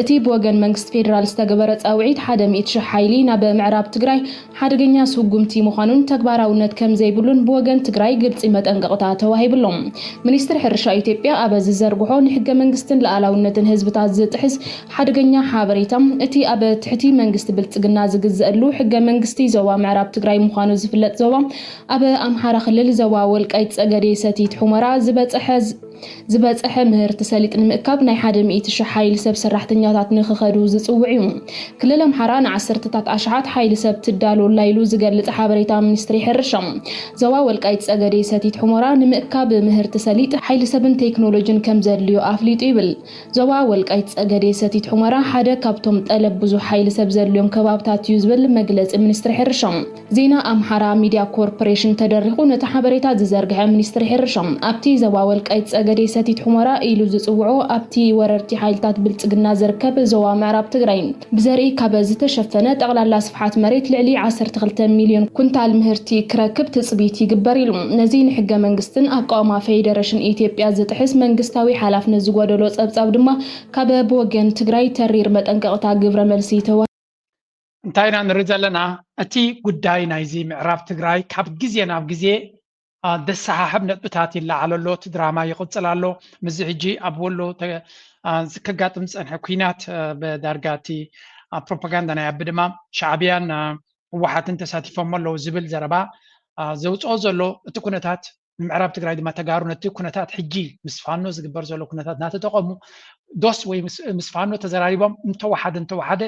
እቲ ብወገን መንግስቲ ፌደራል ዝተገበረ ፃውዒት 100,000 ሓይሊ ናብ ምዕራብ ትግራይ ሓደገኛ ስጉምቲ ምዃኑን ተግባራውነት ከም ዘይብሉን ብወገን ትግራይ ግልፂ መጠንቀቕታ ተዋሂብሎም ሚኒስትር ሕርሻ ኢትዮጵያ ኣብ ዝዘርግሖ ንሕገ መንግስትን ሉዓላውነትን ህዝብታት ዝጥሕስ ሓደገኛ ሓበሬታ እቲ ኣብ ትሕቲ መንግስቲ ብልጽግና ዝግዘአሉ ሕገ መንግስቲ ዞባ ምዕራብ ትግራይ ምዃኑ ዝፍለጥ ዞባ ኣብ ኣምሓራ ክልል ዞባ ወልቃይት ጸገዴ ሰቲት ሑመራ ዝበጽሐ ምህርቲ ሰሊጥ ንምእካብ ናይ 100,000 ሓይሊ ሰብ ሰራሕተኛታት ንኽኸዱ ዝጽውዕ እዩ ክልል ኣምሓራ ን10ታት ኣሽሓት ሓይሊ ሰብ ትዳሎ ላይሉ ዝገልጽ ሓበሬታ ሚኒስትሪ ሕርሻ ዞባ ወልቃይት ጸገዴ ሰቲት ሑመራ ንምእካብ ምህርቲ ሰሊጥ ሓይሊ ሰብን ቴክኖሎጂን ከም ዘድልዮ ኣፍሊጡ ይብል ዞባ ወልቃይት ጸገዴ ሰቲት ሑመራ ሓደ ካብቶም ጠለብ ብዙሕ ሓይሊ ሰብ ዘድልዮም ከባብታት እዩ ዝብል መግለጺ ሚኒስትሪ ሕርሻ ዜና ኣምሓራ ሚድያ ኮርፖሬሽን ተደሪኹ ነቲ ሓበሬታ ዝዘርግሐ ሚኒስትሪ ሕርሻ ኣብቲ ዞባ ወልቃይት ጸገዴ ሰቲት ሑመራ ኢሉ ዝጽውዑ ኣብቲ ወረርቲ ሓይልታት ብልጽግና ዝርከብ ዞባ ምዕራብ ትግራይ ብዘርኢ ካብ ዝተሸፈነ ጠቕላላ ስፍሓት መሬት ልዕሊ 12 ሚልዮን ኩንታል ምህርቲ ክረክብ ትጽቢት ይግበር ኢሉ ነዚ ንሕገ መንግስትን ኣቃውማ ፌደሬሽን ኢትዮጵያ ዝጥሕስ መንግስታዊ ሓላፍነት ዝጎደሎ ጸብጻብ ድማ ካብ ብወገን ትግራይ ተሪር መጠንቀቕታ ግብረ መልሲ ተዋ እንታይና ንርኢ ዘለና እቲ ጉዳይ ናይዚ ምዕራብ ትግራይ ካብ ግዜ ናብ ግዜ ደሰሓሕብ ነጥብታት ይለዓለሎ እቲ ድራማ ይቕፅል ኣሎ ምዚ ሕጂ ኣብ ወሎ ዝከጋጥም ዝፀንሐ ኩናት ብዳርጋ እቲ ፕሮፓጋንዳ ናይ ኣቢ ድማ ሻዕብያን ህወሓትን ተሳቲፎም ኣለዉ ዝብል ዘረባ ዘውፅኦ ዘሎ እቲ ኩነታት ንምዕራብ ትግራይ ድማ ተጋሩ ነቲ ኩነታት ሕጂ ምስ ፋኖ ዝግበር ዘሎ ኩነታት እናተጠቐሙ ዶስ ወይ ምስ ፋኖ ተዘራሪቦም እንተወሓደ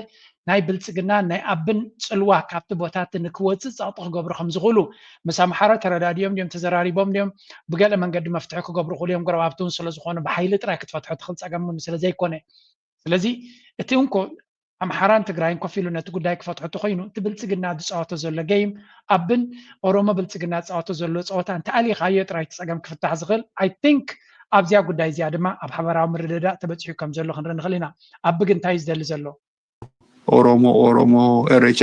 ናይ ብልጽግና ናይ ኣብን ጽልዋ ካብቲ ቦታት ንክወፅእ ጸቕጢ ክገብሩ ከም ዝኽእሉ ምስ ኣምሓራ ተረዳድዮም ድዮም ተዘራሪቦም ድዮም ብገለ መንገዲ መፍትሒ ክገብሩ ክእሉ እዮም ጎረባብትን ስለዝኾኑ ብሓይሊ ጥራይ ክትፈትሖ ትኽእል ፀገም ስለዘይኮነ ስለዚ እቲ እንኮ ኣምሓራን ትግራይን ኮፍ ኢሉ ነቲ ጉዳይ ክፈትሖ እንተኮይኑ እቲ ብልጽግና ዝፃወቶ ዘሎ ጌም ኣብን ኦሮሞ ብልጽግና ዝፃወቶ ዘሎ ፀወታ እንተኣሊኻዮ ጥራይ እቲ ፀገም ክፍታሕ ዝኽእል ኣይ ቲንክ ኣብዚያ ጉዳይ እዚኣ ድማ ኣብ ሓበራዊ ምርድዳእ ተበፂሑ ከም ዘሎ ክንርኢ ንኽእል ኢና ኣቢ ግን እንታይ እዩ ዝደሊ ዘሎ ኦሮሞ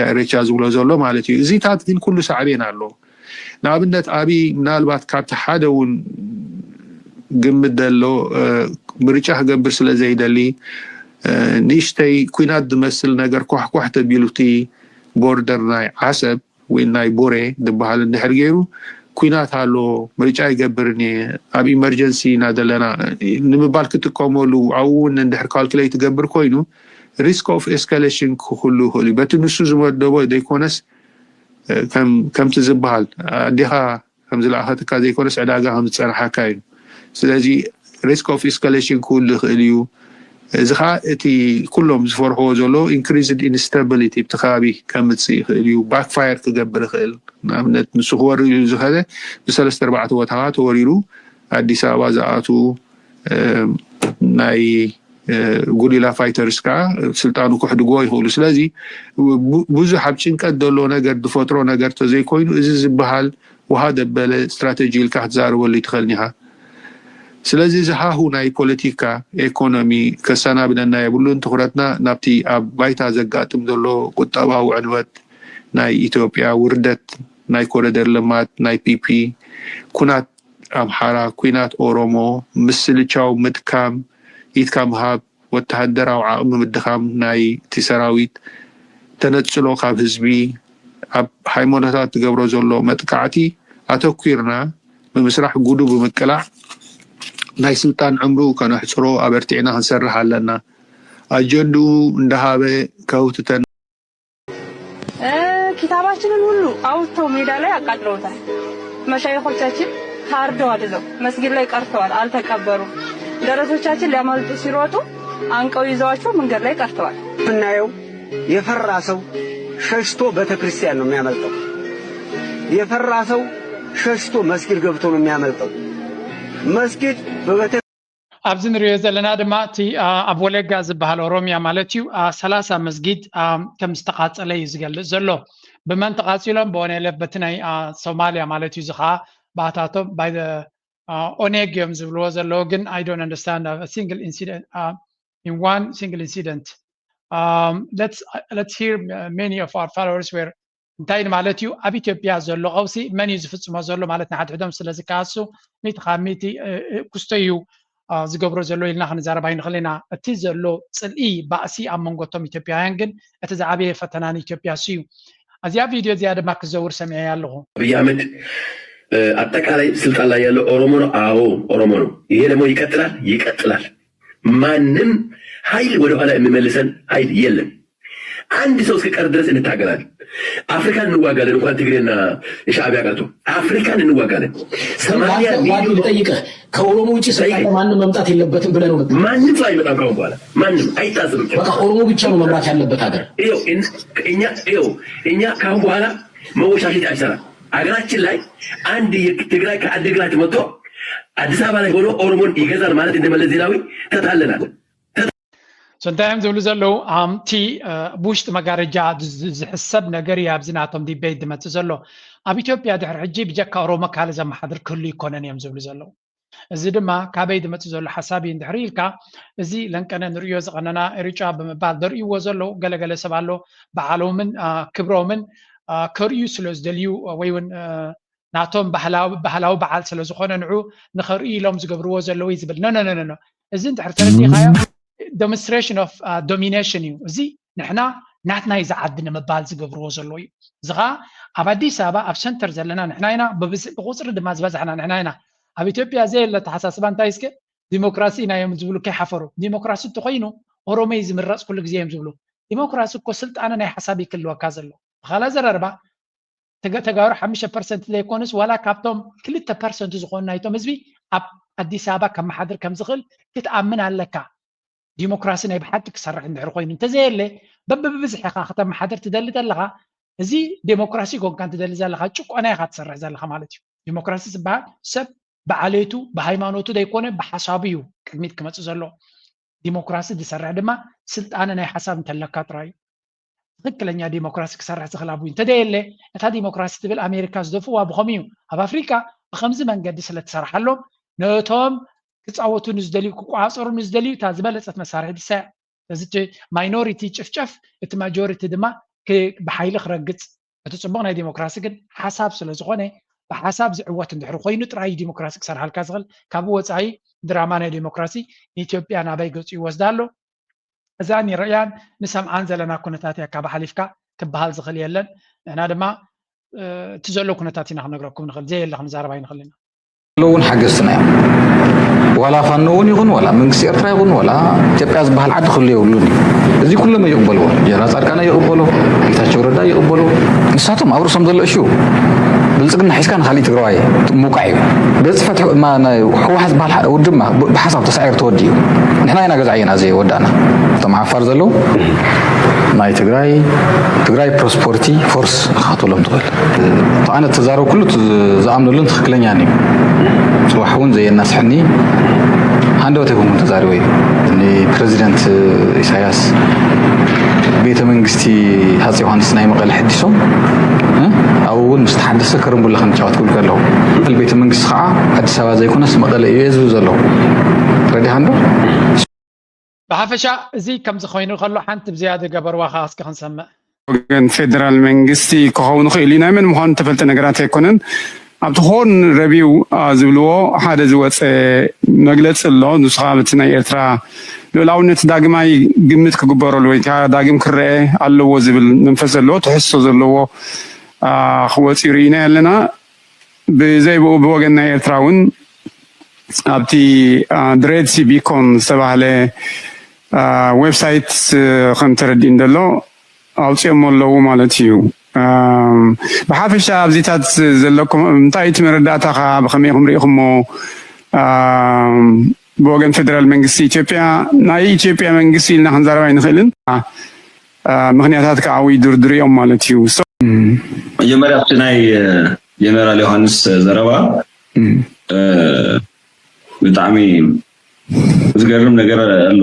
ኤሬቻ ዝብሎ ዘሎ ማለት እዩ እዚታት ግን ኩሉ ሳዕቤን ኣሎ ንኣብነት ኣብይ ምናልባት ካብቲ ሓደ እውን ግምት ዘሎ ምርጫ ክገብር ስለ ዘይደሊ ንእሽተይ ኩናት ዝመስል ነገር ኳሕኳሕ ተቢሉቲ ቦርደር ናይ ዓሰብ ወይ ናይ ቦሬ ዝበሃል እንድሕር ገይሩ ኩናት ኣሎ ምርጫ ይገብርኒ ኣብ ኢመርጀንሲ ኢና ዘለና ንምባል ክትጥቀመሉ ኣብኡ እውን እንድሕር ካልኩሌት ትገብር ኮይኑ risk of escalation ክህሉ ይኽእሉ በቲ ንሱ ዝመደቦ ዘይኮነስ ከምቲ ዝበሃል ኣዴኻ ከም ዝለኣኸትካ ዘይኮነስ ዕዳጋ ከም ዝፀንሓካ እዩ ስለዚ risk of escalation ክህሉ ይኽእል እዩ እዚ ከዓ እቲ ኩሎም ዝፈርሕዎ ዘሎ increased instability ብቲ ከባቢ ከምፅእ ይኽእል እዩ ባክፋየር ክገብር ይኽእል ንኣብነት ንሱ ክወሪዱ ዝኸደ ብ3-4 ቦታታት ተወሪሩ ኣዲስ ኣበባ ዝኣቱ ናይ ጉሪላ ፋይተርስ ከዓ ስልጣኑ ክሕድጎ ይኽእሉ ስለዚ ብዙሕ ኣብ ጭንቀት ዘሎ ነገር ዝፈጥሮ ነገር ተዘይኮይኑ እዚ ዝበሃል ውሃ ደበለ ስትራቴጂ ኢልካ ክትዛረበሉ ይትኽእልኒ ኢኻ ስለዚ እዚ ሃሁ ናይ ፖለቲካ ኢኮኖሚ ከሰናብደና የብሉን ትኩረትና ናብቲ ኣብ ባይታ ዘጋጥም ዘሎ ቁጠባዊ ዕንወት ናይ ኢትዮጵያ ውርደት ናይ ኮሪደር ልማት ናይ ፒፒ ኩናት ኣምሓራ ኩናት ኦሮሞ ምስልቻው ምድካም ኢትካ ምሃብ ወተሃደራዊ ዓቕሚ ምድኻም ናይ እቲ ሰራዊት ተነፅሎ ካብ ህዝቢ ኣብ ሃይማኖታት ትገብሮ ዘሎ መጥቃዕቲ ኣተኲርና ብምስራሕ ጉዱ ብምቅላዕ ናይ ስልጣን ዕምሩ ከነሕፅሮ ኣበርቲዕና ክንሰርሕ ኣለና ኣጀንድኡ እንዳሃበ ከውትተን ኪታባችንን ሁሉ አውጥተው ሜዳ ላይ አቃጥለውታል መሻይኾቻችን ታርደው አይደለም መስጊድ ላይ ቀርተዋል አልተቀበሩም ደረሶቻችን ሊያመልጡ ሲሮጡ አንቀው ይዘዋቸው መንገድ ላይ ቀርተዋል ምናየው የፈራ ሰው ሸሽቶ ቤተክርስቲያን ነው የሚያመልጠው የፈራ ሰው ሸሽቶ መስጊድ ገብቶ ነው የሚያመልጠው መስጊድ በቤተ ኣብዚ ንሪኦ ዘለና ድማ እቲ ኣብ ወለጋ ዝበሃል ኦሮሚያ ማለት እዩ 30 መስጊድ ከም ዝተቃፀለ እዩ ዝገልጽ ዘሎ ብመን ተቃፂሎም ብኦነለፍ በቲ ናይ ሶማልያ ማለት እዩ ዝኸዓ ባእታቶም ባይ ኦኔግ እዮም ዝብልዎ ዘለዎ ግን I don't understand a single incident in one single incident let's hear many of our followers were እንታይ ማለት እዩ ኣብ ኢትዮጵያ ዘሎ ቀውሲ መን እዩ ዝፍፅሞ ዘሎ ማለት ንሓድሕዶም ስለ ዝከኣሱ ሚት ካሚቲ ኩስተዩ ዝገብሮ ዘሎ ኢልና ክንዛረባ ይንኽእል ኢና እቲ ዘሎ ፅልኢ ባእሲ ኣብ መንጎቶም ኢትዮጵያውያን ግን እቲ ዝዓበየ ፈተና ንኢትዮጵያ እዩ እዚኣ ቪድዮ እዚኣ ድማ ክዘውር ሰሚዐ ኣለኹ አብይ አህመድ አጠቃላይ ስልጣን ላይ ያለው ኦሮሞ ነው አዎ ኦሮሞ ነው ይሄ ደግሞ ይቀጥላል ማንም ኃይል ወደ ኋላ የሚመልሰን ኃይል የለም አንድ ሰው እስከቀር ድረስ እንታገላለን አፍሪካን እንዋጋለን እንኳን ትግሬና ሻዕቢያ ቀርቶ አፍሪካን እንዋጋለን ሰማንያ ሚሊዮን ልጠይቅህ ከኦሮሞ ውጪ ስልጣን ማንም መምጣት የለበትም ብለህ ነው ማንም ሰው አይመጣም ካሁን በኋላ ማንም አይታሰብም በቃ ኦሮሞ ብቻ ነው መምራት ያለበት ሀገር እኛ ካሁን በኋላ መወሻሸት አይሰራም አገራችን ላይ አንድ የትግራይ ከአድግራት መጥቶ አዲስ አበባ ላይ ሆኖ ኦሮሞን ይገዛል ማለት እንደመለስ ዜናዊ ተታለናል ሰንታይም ዝብሉ ዘለው እቲ ብውሽጢ መጋረጃ ዝሕሰብ ነገር እዩ ኣብዚ ናቶም ዲቤት ዝመፅእ ዘሎ ኣብ ኢትዮጵያ ድሕሪ ሕጂ ብጀካ ኦሮሞ ካልእ ዘመሓድር ክህሉ ይኮነን እዮም ዝብሉ ዘለው እዚ ድማ ካበይ ዝመፅእ ዘሎ ሓሳብ እዩ እንድሕሪ ኢልካ እዚ ለንቀነ ንሪኦ ዝቐነና ርጫ ብምባል ዘርእይዎ ዘለው ገለገለ ሰብ ኣሎ በዓሎምን ክብሮምን ከርእዩ ስለ ዝደልዩ ወይ እውን ናቶም ባህላዊ በዓል ስለ ዝኾነ ንዑ ንኸርእዩ ኢሎም ዝገብርዎ ዘለው እዩ ዝብል ኖ እዚ እንድሕሪ ተረዲኻዮ demonstration of domination እዩ እዚ ንሕና ናትና ይዝዓዲ ንምባል ዝገብርዎ ዘሎ እዩ እዚ ኸዓ ኣብ ኣዲስ ኣበባ ኣብ ሰንተር ዘለና ንሕና ኢና ብቁፅሪ ድማ ዝበዛሕና ንሕና ኢና ኣብ ኢትዮጵያ ዘየለ ተሓሳስባ እንታይ እስከ ዲሞክራሲ ኢና እዮም ዝብሉ ከይሓፈሩ ዲሞክራሲ እንተኮይኑ ኦሮሞ እዩ ዝምረፅ ኩሉ ግዜ እዮም ዝብሉ ዲሞክራሲ እኮ ስልጣነ ናይ ሓሳብ ይክልወካ ዘሎ ብኻልእ ዘረርባ ተጋሩ 5% ዘይኮንስ ዋላ ካብቶም 2% ዝኾኑ ናይቶም ህዝቢ ኣብ ኣዲስ ኣበባ ከመሓድር ከም ዝኽእል ክትኣምን ኣለካ ዲሞክራሲ ናይ ብሓቂ ክሰርሕ እንድሕር ኮይኑ እንተዘየለ በብብዝሕ ኢኻ ከተመሓድር ትደሊ ዘለኻ እዚ ዲሞክራሲ ኮንካ ትደሊ ዘለኻ ጭቆና ኢኻ ትሰርሕ ዘለኻ ማለት እዩ ዲሞክራሲ ዝበሃል ሰብ ብዓልየቱ ብሃይማኖቱ ዘይኮነ ብሓሳቡ እዩ ቅድሚት ክመፅእ ዘሎ ዲሞክራሲ ዝሰርሕ ድማ ስልጣነ ናይ ሓሳብ እንተለካ ጥራይ ትክክለኛ ዲሞክራሲ ክሰርሕ ዝኽእል ኣብኡ እንተዘየለ እታ ዲሞክራሲ ትብል ኣሜሪካ ዝደፍእዋ ብኸምኡ እዩ ኣብ ኣፍሪካ ብከምዚ መንገዲ ስለ ትሰርሓሎም ነቶም ክፃወቱ ንዝደልዩ ክቋፀሩ ንዝደልዩ እታ ዝበለፀት መሳርሒ ድሳያ እዚ ማይኖሪቲ ጭፍጨፍ እቲ ማጆሪቲ ድማ ብሓይሊ ክረግፅ እቲ ፅቡቅ ናይ ዲሞክራሲ ግን ሓሳብ ስለ ዝኾነ ብሓሳብ ዝዕወት እንድሕር ኮይኑ ጥራይ ዲሞክራሲ ክሰርሓልካ ዝኽእል ካብኡ ወፃኢ ድራማ ናይ ዲሞክራሲ ንኢትዮጵያ ናበይ ገፁ ይወስዳ ኣሎ እዛ ንሪእያን ንሰምዓን ዘለና ኩነታት እያ ካብ ሓሊፍካ ክበሃል ዝኽእል የለን ንሕና ድማ እቲ ዘሎ ኩነታት ኢና ክነግረኩም ንኽእል ዘየለ ክንዛረባ ይንኽእል ኢና لون حجزنا ولا فنون يغن ولا من سير يغن ولا تبقى زبال عد خليه يقولوني زي كل ما يقبلوا جراس أركان يقبلوا يتشور ده يقبلوا نساتهم أورس هم ذل أشيو بلزقنا حس كان خليه تقرأي موقعي بس فتح ما هو حسب بالحق ودمه بحسب تسعير توديه نحنا هنا جزعينا زي ودانا طبعا فرض له ناي تقرأي بروسبورتي فورس خاطر لهم تقول طبعا التزارو كله زعمنا لهم تخلين يعني صباحون زي الناس حني عنده تكون متزاروي إني بريزيدنت إسحاقياس بيت منجستي هذا يوحنس نايم قال حديثهم أول مستحدث كرم بالله خن جوات كل كله البيت منجست خاء حد سوا زي كنا اسمه قال يزوج له ردي عنده بحفشة زي كم زخوين الخلو حنت بزيادة قبر وخاص كخن سمع وجن فيدرال منجستي كهون خيلينا من مهان تفلت نجارات هيكونن أبتهون ربيو زبلو هذا زوات مجلس الله نسخابتنا إيرترا لو نتداعماي جمت كجبار لوي كداعم كره الله زبل نفس الله تحس زلوا خوات يرينا لنا بزي بوجنا إيرتراون أبتي دريد سي بيكون سبعة له ويب سايت خنتردين دلو أو تيمول لو مالتيو بحافظ شاب زيتات زلكم متى تمرداتها بخميهم ريخمو بوغن فدرال منجسي إثيوبيا ناي إثيوبيا منجسي لنا هنزاربين خيلن مغنياتات كعوي دردري أم مالتيو يمرا بتناي يمرا ليوهانس زربا ብጣዕሚ ዝገርም ነገር ኣሎ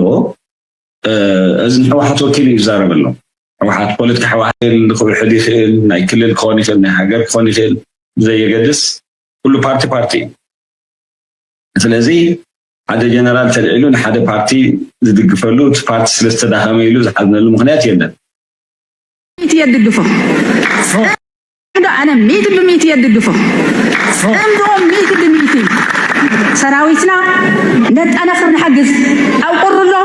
እዚ ሕወሓት ወኪል ይዛረብ ኣሎ ሕወሓት ፖለቲካ ሕወሓት ክውሕድ ይኽእል ናይ ክልል ክኾን ይኽእል ናይ ሃገር ክኾን ይኽእል ዘየገድስ ኩሉ ፓርቲ ስለዚ ሓደ ጀነራል ተልዒሉ ንሓደ ፓርቲ ዝድግፈሉ እቲ ፓርቲ ስለዝተዳኸመ ኢሉ ዝሓዝነሉ ምክንያት የለን يددفه أنا ميت بميت يددفه عندهم ميت بميت سراويتنا نت أنا فرنا حجز أو قر له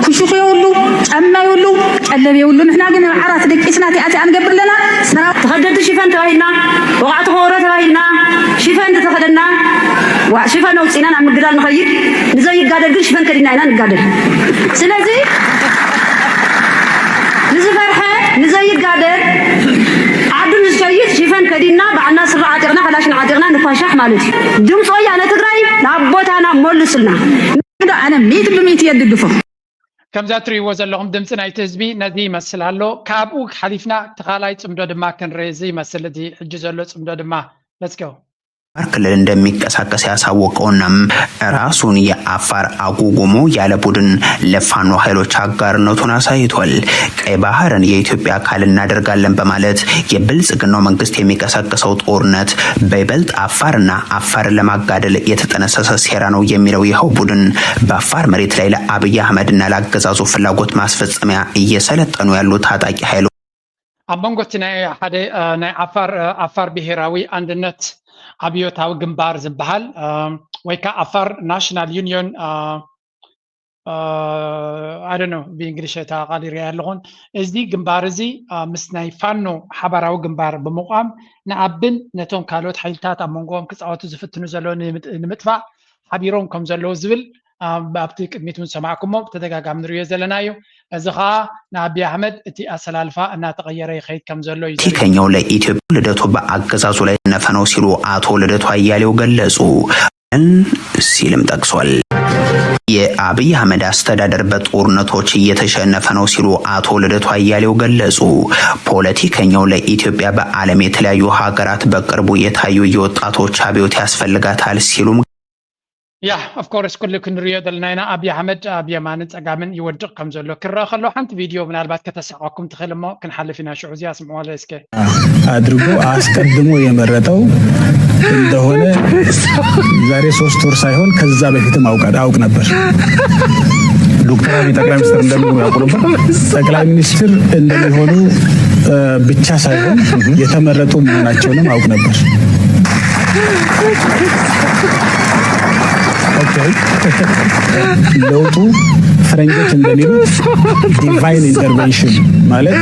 كشوف يقولوا أما يقولوا اللي بيقولوا نحن قلنا عرات دك إسناتي أتي أنا قبل لنا سراو تخدمت شيفان تراهينا وقعت هورة تراهينا شيفان تتخدمنا وشيفان وصينا عم نقدر نخير نزوي قادر قل شيفان كرينا أنا نقدر سلازي نزفرها نزيد قادر عدل الشيء شيفان كدينا بعنا سر عاتقنا خلاشنا عاتقنا نفاشح مالتي دم صويا أنا تقرأي لابوت أنا مولسلنا أنا ميت بميت يددفه كم زاتري وزلهم دمتنا يتزبي ندي مسل هلو كابوك حليفنا تخالاي تمدو دما كان ريزي مسل دي حجزلو تمدو دما let's go ክልል እንደሚቀሳቀስ ያሳወቀውናም ራሱን የአፋር አጉጉሞ ያለ ቡድን ለፋኖ ኃይሎች አጋርነቱን አሳይቷል። ቀይ ባህርን የኢትዮጵያ አካል እናደርጋለን በማለት የብልጽግናው መንግስት የሚቀሰቅሰው ጦርነት በይበልጥ አፋርና አፋርን ለማጋደል የተጠነሰሰ ሴራ ነው የሚለው ይኸው ቡድን በአፋር መሬት ላይ ለአብይ አህመድና ለአገዛዙ ፍላጎት ማስፈጸሚያ እየሰለጠኑ ያሉ ታጣቂ ኃይሎች አመንጎትና ሓደ ናይ አፋር ብሔራዊ አንድነት አብዮታዊ ግንባር ዝበሃል ወይካ አፋር ናሽናል ዩኒየን I don't know በእንግሊሽ ተቃሊር ያለውን እዚ ግንባር እዚ ምስ ናይ ፋኖ ሓባራዊ ግንባር በመቋም ንአብን ነቶም ካልኦት ኃይልታት አመንጎም ክጻወቱ ዝፍትኑ ዘለዉ ንምጥፋእ ሓቢሮም ከም ዘለዉ ዝብል ኣብቲ ቅድሚቱን ሰማዕኩሞ ተደጋጋሚ ንሪኦ ዘለናዩ እዚ ከዓ ንአብይ አህመድ እቲ አሰላልፋ እናተቀየረ ይኸይድ ከም ዘሎ እዩ ቲከኛው ለኢትዮጵያ ልደቱ በአገዛዙ ላይ ነፈነው ሲሉ አቶ ልደቱ አያሌው ገለጹ ሲልም ጠቅሷል። የአብይ አህመድ አስተዳደር በጦርነቶች እየተሸነፈ ነው ሲሉ አቶ ልደቱ አያሌው ገለጹ። ፖለቲከኛው ለኢትዮጵያ በዓለም የተለያዩ ሀገራት በቅርቡ የታዩ የወጣቶች አብዮት ያስፈልጋታል ሲሉም Yeah, of course كل كنريو دلنا أبي أحمد أبي أمان تجامن يودق كم زلوا كرر خلوا حنت فيديو من البعض كتسعكم تخلموا كن حل فينا شو زي اسمه ولا إسكي أدركوا أسكدموا يمرتوا እንደሆነ ዛሬ 3 ወር ሳይሆን ከዛ በፊትም አውቅ ነበር ዶክተር አብይ ጠቅላይ ሚኒስትር እንደሚሆኑ ያውቁ ነበር ጠቅላይ ሚኒስትር እንደሚሆኑ ብቻ ሳይሆን የተመረጡ መሆናቸውንም አውቅ ነበር ለውጡ ፈረንጆች እንደሚሉት ዲቫይን ኢንተርቬንሽን ማለት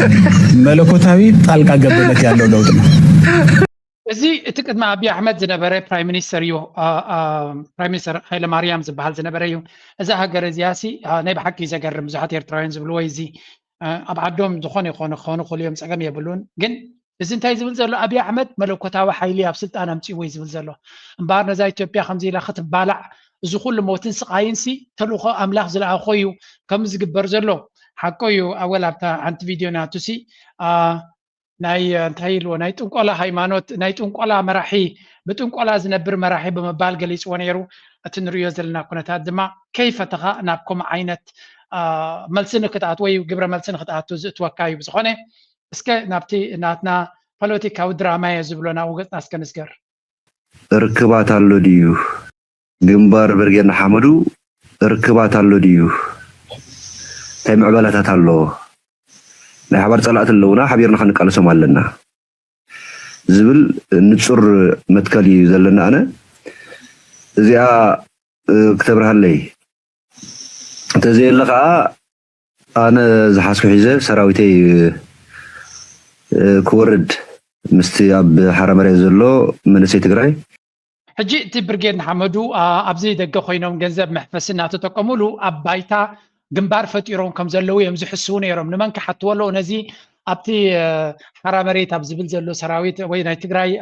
መለኮታዊ ጣልቃ ገብነት ያለው ለውጥ ነው እዚ እቲ ቅድሚ አብይ አሕመድ ዝነበረ ፕራይም ሚኒስተር እዩ ፕራይም ሚኒስተር ሃይለማርያም ዝበሃል ዝነበረ እዩ እዚ ሃገር እዚያሲ ናይ ብሓቂ ዘገርም ብዙሓት ኤርትራውያን ዝብልዎ እዚ ኣብ ዓዶም ዝኾነ ይኾነ ክኾኑ ክልዮም ፀገም የብሉን ግን እዚ እንታይ ዝብል ዘሎ አብይ አሕመድ መለኮታዊ ሓይሊ ኣብ ስልጣን ኣምፂዎ እዩ ዝብል ዘሎ እምበር ነዛ ኢትዮጵያ ከምዚ ኢላ ክትባላዕ እዚ ኩሉ ሞትን ስቃይንሲ ተልእኮ ኣምላኽ ዝለኣኾ እዩ ከም ዝግበር ዘሎ ሓቆ እዩ ኣወል ኣብታ ሓንቲ ቪድዮ ናቱሲ ናይ እንታይ ኢልዎ ናይ ጥንቆላ ሃይማኖት ናይ ጥንቆላ መራሒ ብጥንቆላ ዝነብር መራሒ ብምባል ገሊፅዎ ነይሩ እቲ ንሪኦ ዘለና ኩነታት ድማ ከይፈተኻ ናብ ከምኡ ዓይነት መልሲ ንክትኣት ወይ ግብረ መልሲ ንክትኣቱ ዝእትወካ እዩ ብዝኾነ እስከ ናብቲ ናትና ፖለቲካዊ ድራማ እየ ዝብሎ ናብኡ ገፅና እስከ ንስገር ርክባት ኣሎ ድዩ ግንባር ብርጌና ሓመዱ ርክባት ኣሎ ድዩ እንታይ ምዕባላታት ኣሎ ናይ ሓባር ፀላእት ኣለውና ሓቢርና ክንቃለሶም ኣለና ዝብል ንጹር መትከል እዩ ዘለና ኣነ እዚኣ ክተብርሃለይ እንተዘየለ ከዓ ኣነ ዝሓስኩ ሒዘ ሰራዊተይ ክወርድ ምስቲ ኣብ ሓረ መሬት ዘሎ መንእሰይ ትግራይ ሕጂ እቲ ብርጌድ ንሓመዱ ኣብዚ ደገ ኮይኖም ገንዘብ መሕፈሲ እናተጠቀሙሉ ኣብ ባይታ ግንባር ፈጢሮም ከም ዘለዉ እዮም ዝሕስቡ ነይሮም ንመን ክሓትወሎ ነዚ ኣብቲ ሓራ መሬት ኣብ ዝብል ዘሎ ሰራዊት ወይ ናይ ትግራይ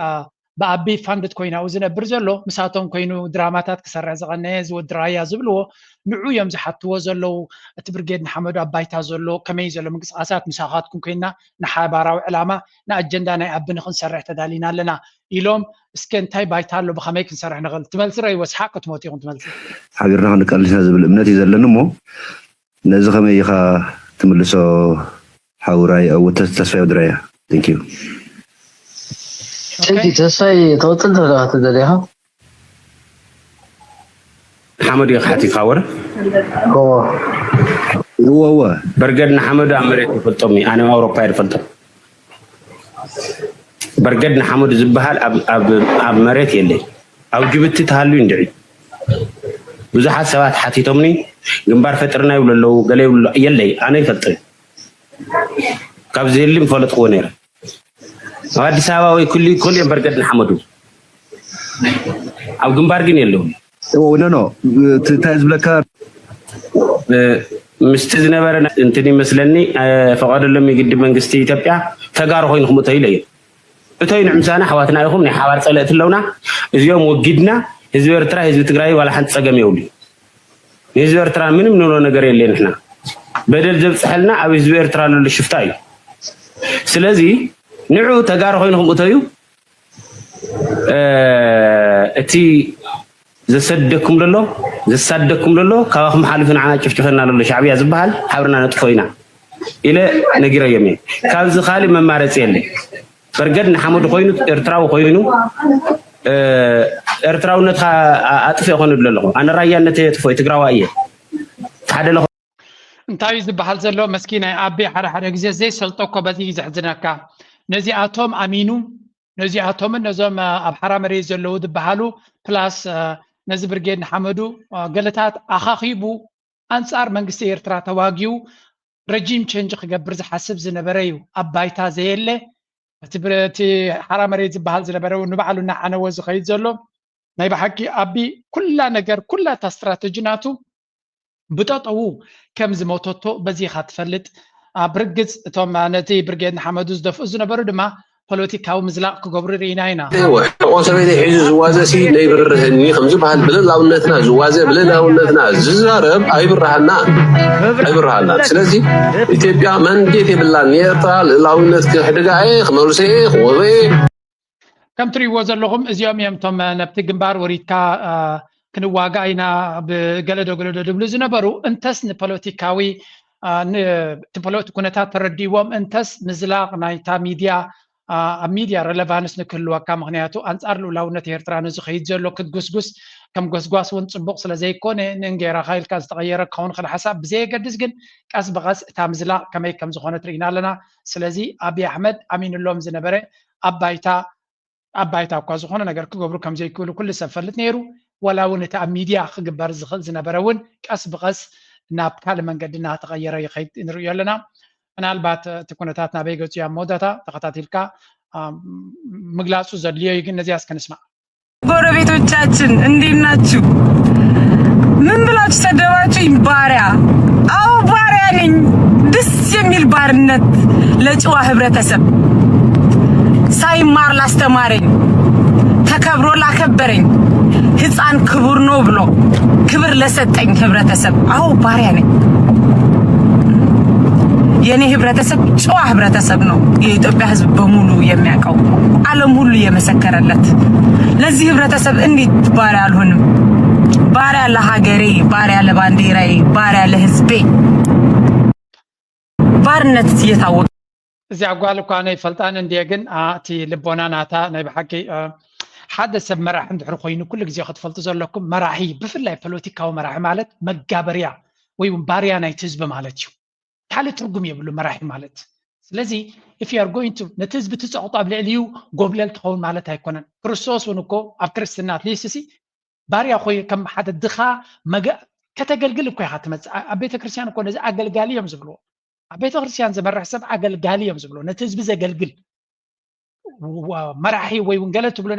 بأبي فاندت كوينا وزنا برزلو مساتهم كوينو دراماتات كسرع زغنيز ودرايا زبلو نعو يمزحت وزلو تبرجيد محمد أبايتا زلو كمي زلو من قصاصات مساخاتكم كوينا نحابارا وعلامة نا أجندا نا أبن خنسرع تدالينا لنا إلوم اسكن تاي بايتالو بخمي كنسرع نغل تملسر أي وسحاق تموتيهم تملسر حبيرنا نقلنا زبل امنتي زلنا مو نزي خمي خا تملسو حوراي او تسفاي ودرايا ثانك يو انت تسفاي توتل درجات تدريها حمد يخاتي خاور هو برقدنا حمد امريكا يفلطمي انا اوروبا يفلطم برقدنا حمد زبحال اب مريت يلي او جبت تهالو يندعي بزحات سبات حتيتمني جنبار فترنا يولو قال يلي انا يفطر كابزي اللي مفلط خونير هادي ساواوي كل يوم برقدنا حمدو او جنبار جن يلو نو تايز بلاكا مستزنا برنا انتني مسلني فقاد لم يقد منغستي ኢትዮጵያ ተጋር ኮይንኩም ተይለየ እተይ ንዕምሳና ሓዋትና ይኹም ናይ ሓባር ጸለእት ለውና እዚኦም ወጊድና ህዝብ ኤርትራ ህዝብ ትግራይ ወላ ሓንት ጸገም ይውል ህዝብ ኤርትራ ምንም ነው ነገር የለን እحنا በደል ዘብጽሐልና ኣብ ህዝብ ኤርትራ ለለ ሽፍታ እዩ ስለዚ ንዑ ተጋር ኮይንኩም እተዩ እቲ زسدكم لله زسدكم لله كواخم حالفنا عنا شفتنا لله شعبية زبال حبرنا نطفينا إلى نجرا يمين كابز خالي من مارس يلي فرجدنا حمود خوينو إرتراو خوينو إرتراو نتخا أطفي خوينو لله أنا رأيي أن تطفي تجراوية هذا له انتاي زبال زلو مسكينة أبي حرا زي سلطوكو بدي زحزناكا نزي أتوم أمينو نزي أتوم نزوم أب حرام ريز زلو دبحالو بلاس نزي برجيد حمدو قلتات أخاخيبو أنصار منقسي إرترا تواقيو رجيم تشنج خجبر حسب زنبريو أبايتا زيلة تبرتي حرام ريز بحال زنبريو نبعلو نعنا وزخيد زلو نايب حكي أبي كل نجر كل استراتيجيناتو بتطو كم زموتوتو بزي خاتفلت برجز توم نتي برجيد حمدو زدف زنبرو دما بوليتيكاو مزلاق كغبر ريناينا قوسبيت حيز زوازسي نيبرهني خمس بحال بللاونتنا زوازه بللاونتنا ززارب ايبرهنا سلازي ኢትዮጵያ መንዴት ይብላል የኤርትራ ላውነት ከሕደጋይ خمرسي خوبي كم تري وزلهم ازيوم يمتم نبت جنبار وريتكا كنواغاينا بغلدو دبل زنبرو انتس بوليتيكاوي تبولوت كونتا ترديوم انتس مزلاق نايتا ميديا ميديا ريليفانس نكلو كم مغنياتو انصار لولاونت ኤርትራ نزخيد زلو كدغسغس كم غسغاس ونصبق سلازي كون ننجيرا خايل كاز تغير كون خل حساب بزي قدس جن قاس بغاس تامزلا كمي كم زخونه ترينا لنا سلازي ابي احمد امين اللوم زنبره ابايتا كو زخونه ነገር كغبرو كم زي كل سفلت نيرو ولا ونتا ميديا خغبر زخل زنبرون قاس بغاس ناب كال منقدنا تغير يخيد نريو لنا ምናልባት ተኮነታትና በይገጽ ያሞዳታ ተከታትልካ መግላጹ ዘልየ ይግን እነዚህ አስከንስማ ጎረቤቶቻችን እንዴት ናችሁ? ምን ብላችሁ ሰደባችሁኝ? ባሪያ አው ባሪያ ነኝ። ደስ የሚል ባርነት ለጨዋ ህብረተሰብ ሳይማር ላስተማረኝ ተከብሮ ላከበረኝ ህፃን ክቡር ነው ብሎ ክብር ለሰጠኝ ህብረተሰብ አው ባሪያ ነኝ። የኔ ህብረተሰብ ጨዋ ህብረተሰብ ነው። የኢትዮጵያ ህዝብ በሙሉ የሚያውቀው ዓለም ሁሉ የመሰከረለት ለዚህ ህብረተሰብ እንዴት ባሪያ አልሆንም? ባሪያ ለሀገሬ፣ ባሪያ ለባንዲራዬ፣ ባሪያ ለህዝቤ። ባርነት እየታወቀ እዚያ ጓል እኮ ናይ ፈልጣን እንደግን አቲ ልቦና ናታ ናይ በሐቂ ሓደ ሰብ መራሒ እንድሕር ኮይኑ ኩሉ ግዜ ክትፈልጡ ዘለኩም መራሒ ብፍላይ ፖለቲካዊ መራሒ ማለት መጋበርያ ወይ ባሪያ ናይቲ ህዝቢ ማለት እዩ። ካለ ትርጉም የብሉ መራሒ ማለት ስለዚ if you are going to ነትህዝቢ ትፀቕጦ ኣብ ልዕሊኡ ጎብለል ትኸውን ማለት ኣይኮነን። ክርስቶስ እውን እኮ ኣብ ክርስትና ኣትሊስት ባርያ ኮይ ከም ሓደ ድኻ ከተገልግል እኮ ኢኻ ትመፅእ። ኣብ ቤተ ክርስቲያን እኮ ነዚ ኣገልጋሊ እዮም ዝብልዎ። ኣብ ቤተ ክርስቲያን ዝመርሕ ሰብ ኣገልጋሊ እዮም ዝብልዎ። ነቲ ህዝቢ ዘገልግል መራሒ ወይ እውን ገለ ትብሎ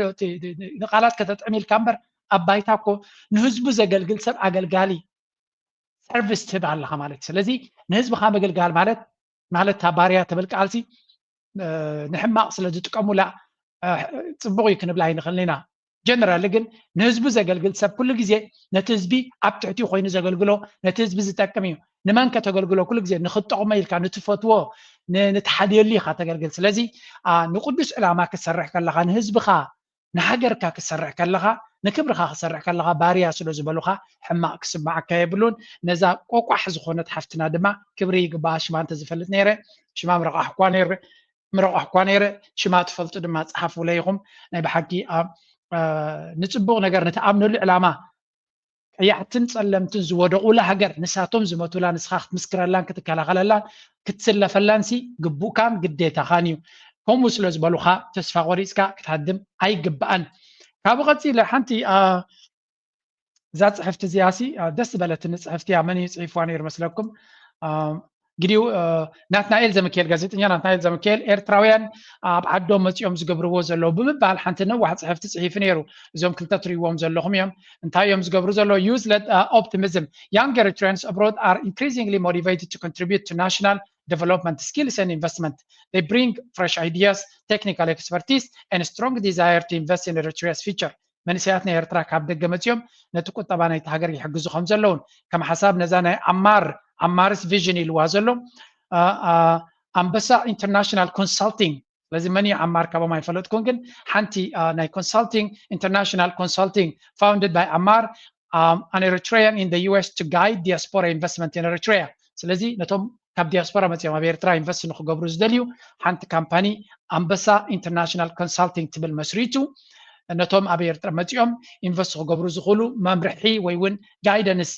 ንቃላት ከተጥዕሚልካ እምበር ኣብ ባይታ እኮ ንህዝቡ ዘገልግል ሰብ ኣገልጋሊ ሰርቪስ ትባልኻ ማለት ስለዚ ንህዝብኻ መገልጋል ማለት ባርያ ተበልቃልሲ ንሕማቅ ስለ ዝጥቀሙላ ጽቡቕ ይክንብል ኣይንኽእልና ጀነራል ግን ንህዝቡ ዘገልግል ሰብ ኩሉ ግዜ ነቲ ህዝቢ ኣብ ትሕቲኡ ኮይኑ ዘገልግሎ ነቲ ህዝቢ ዝጠቅም እዩ ንመን ከተገልግሎ ኩሉ ግዜ ንኽጠቕሞ ኢልካ ንትፈትዎ ንትሓድየሉ ኢኻ ተገልግል ስለዚ ንቅዱስ ዕላማ ክትሰርሕ ከለኻ ንህዝብኻ ንሃገርካ ክትሰርሕ ከለኻ ንክብርኻ ክትሰርሕ ከለኻ ባርያ ስለ ዝበሉኻ ሕማቕ ክስማዓካ የብሉን ነዛ ቆቋሕ ዝኾነት ሓፍትና ድማ ክብሪ ይግባኣ ሽማ እንተዝፈልጥ ነይረ ሽማ ምረቋሕ እኳ ነይረ ሽማ ትፈልጡ ድማ ፀሓፍውለ ኢኹም ናይ ብሓቂ ንፅቡቕ ነገር ንተኣምነሉ ዕላማ ቀያሕትን ፀለምትን ዝወደቑላ ሃገር ንሳቶም ዝመቱላ ንስኻ ክትምስክረላን ክትከላኸለላን ክትስለፈላንሲ ግቡእካን ግዴታኻን እዩ ከምኡ ስለ ዝበሉኻ ተስፋ ቆሪፅካ ክትሃድም ኣይግባአን ካብኡ ቀፂለ ሓንቲ እዛ ፅሕፍቲ እዚኣሲ ደስ ዝበለትኒ ፅሕፍቲ እያ መን እዩ ፅሒፍዋ ነይሩ መስለኩም ግዲው ናትናኤል ዘመኬል ጋዜጠኛ ናትናኤል ዘመኬል ኤርትራውያን ኣብ ዓዶም መፂኦም ዝገብርዎ ዘለዉ ብምባል ሓንቲ ነዋሕ ፅሕፍቲ ፅሒፉ ነይሩ እዞም ክልተ ትሪእዎም ዘለኹም እዮም እንታይ እዮም ዝገብሩ ዘለዉ use-led optimism young Eritreans abroad are increasingly motivated to contribute to national development skills and investment they bring fresh ideas technical expertise and a strong desire to invest in Eritrea's future መንእሰያትና ኤርትራ ካብ ደገ መፂኦም ነቲ ቁጠባ ናይቲ ሃገር ይሕግዙ ከም ዘለውን ከም ሓሳብ ነዛ ናይ ዓማርስ ቪዥን ኢልዋ ዘሎ ኣንበሳ ኢንተርናሽናል ኮንሳልቲንግ ስለዚ መን እዩ ዓማር ካቦም ኣይፈለጥኩን ግን ሓንቲ ናይ ኮንሳልቲንግ ኢንተርናሽናል ኮንሳልቲንግ founded by ዓማር an Eritrean in the US to guide diaspora investment in Eritrea ስለዚ ነቶም ካብ ዲያስፖራ መፂኦም ኣብ ኤርትራ ኢንቨስት ንክገብሩ ዝደልዩ ሓንቲ ካምፓኒ ኣንበሳ ኢንተርናሽናል ኮንሳልቲንግ ትብል መስሪቱ ነቶም ኣብ ኤርትራ መፂኦም ኢንቨስት ክገብሩ ዝኽእሉ መምርሒ ወይ እውን ጋይደንስ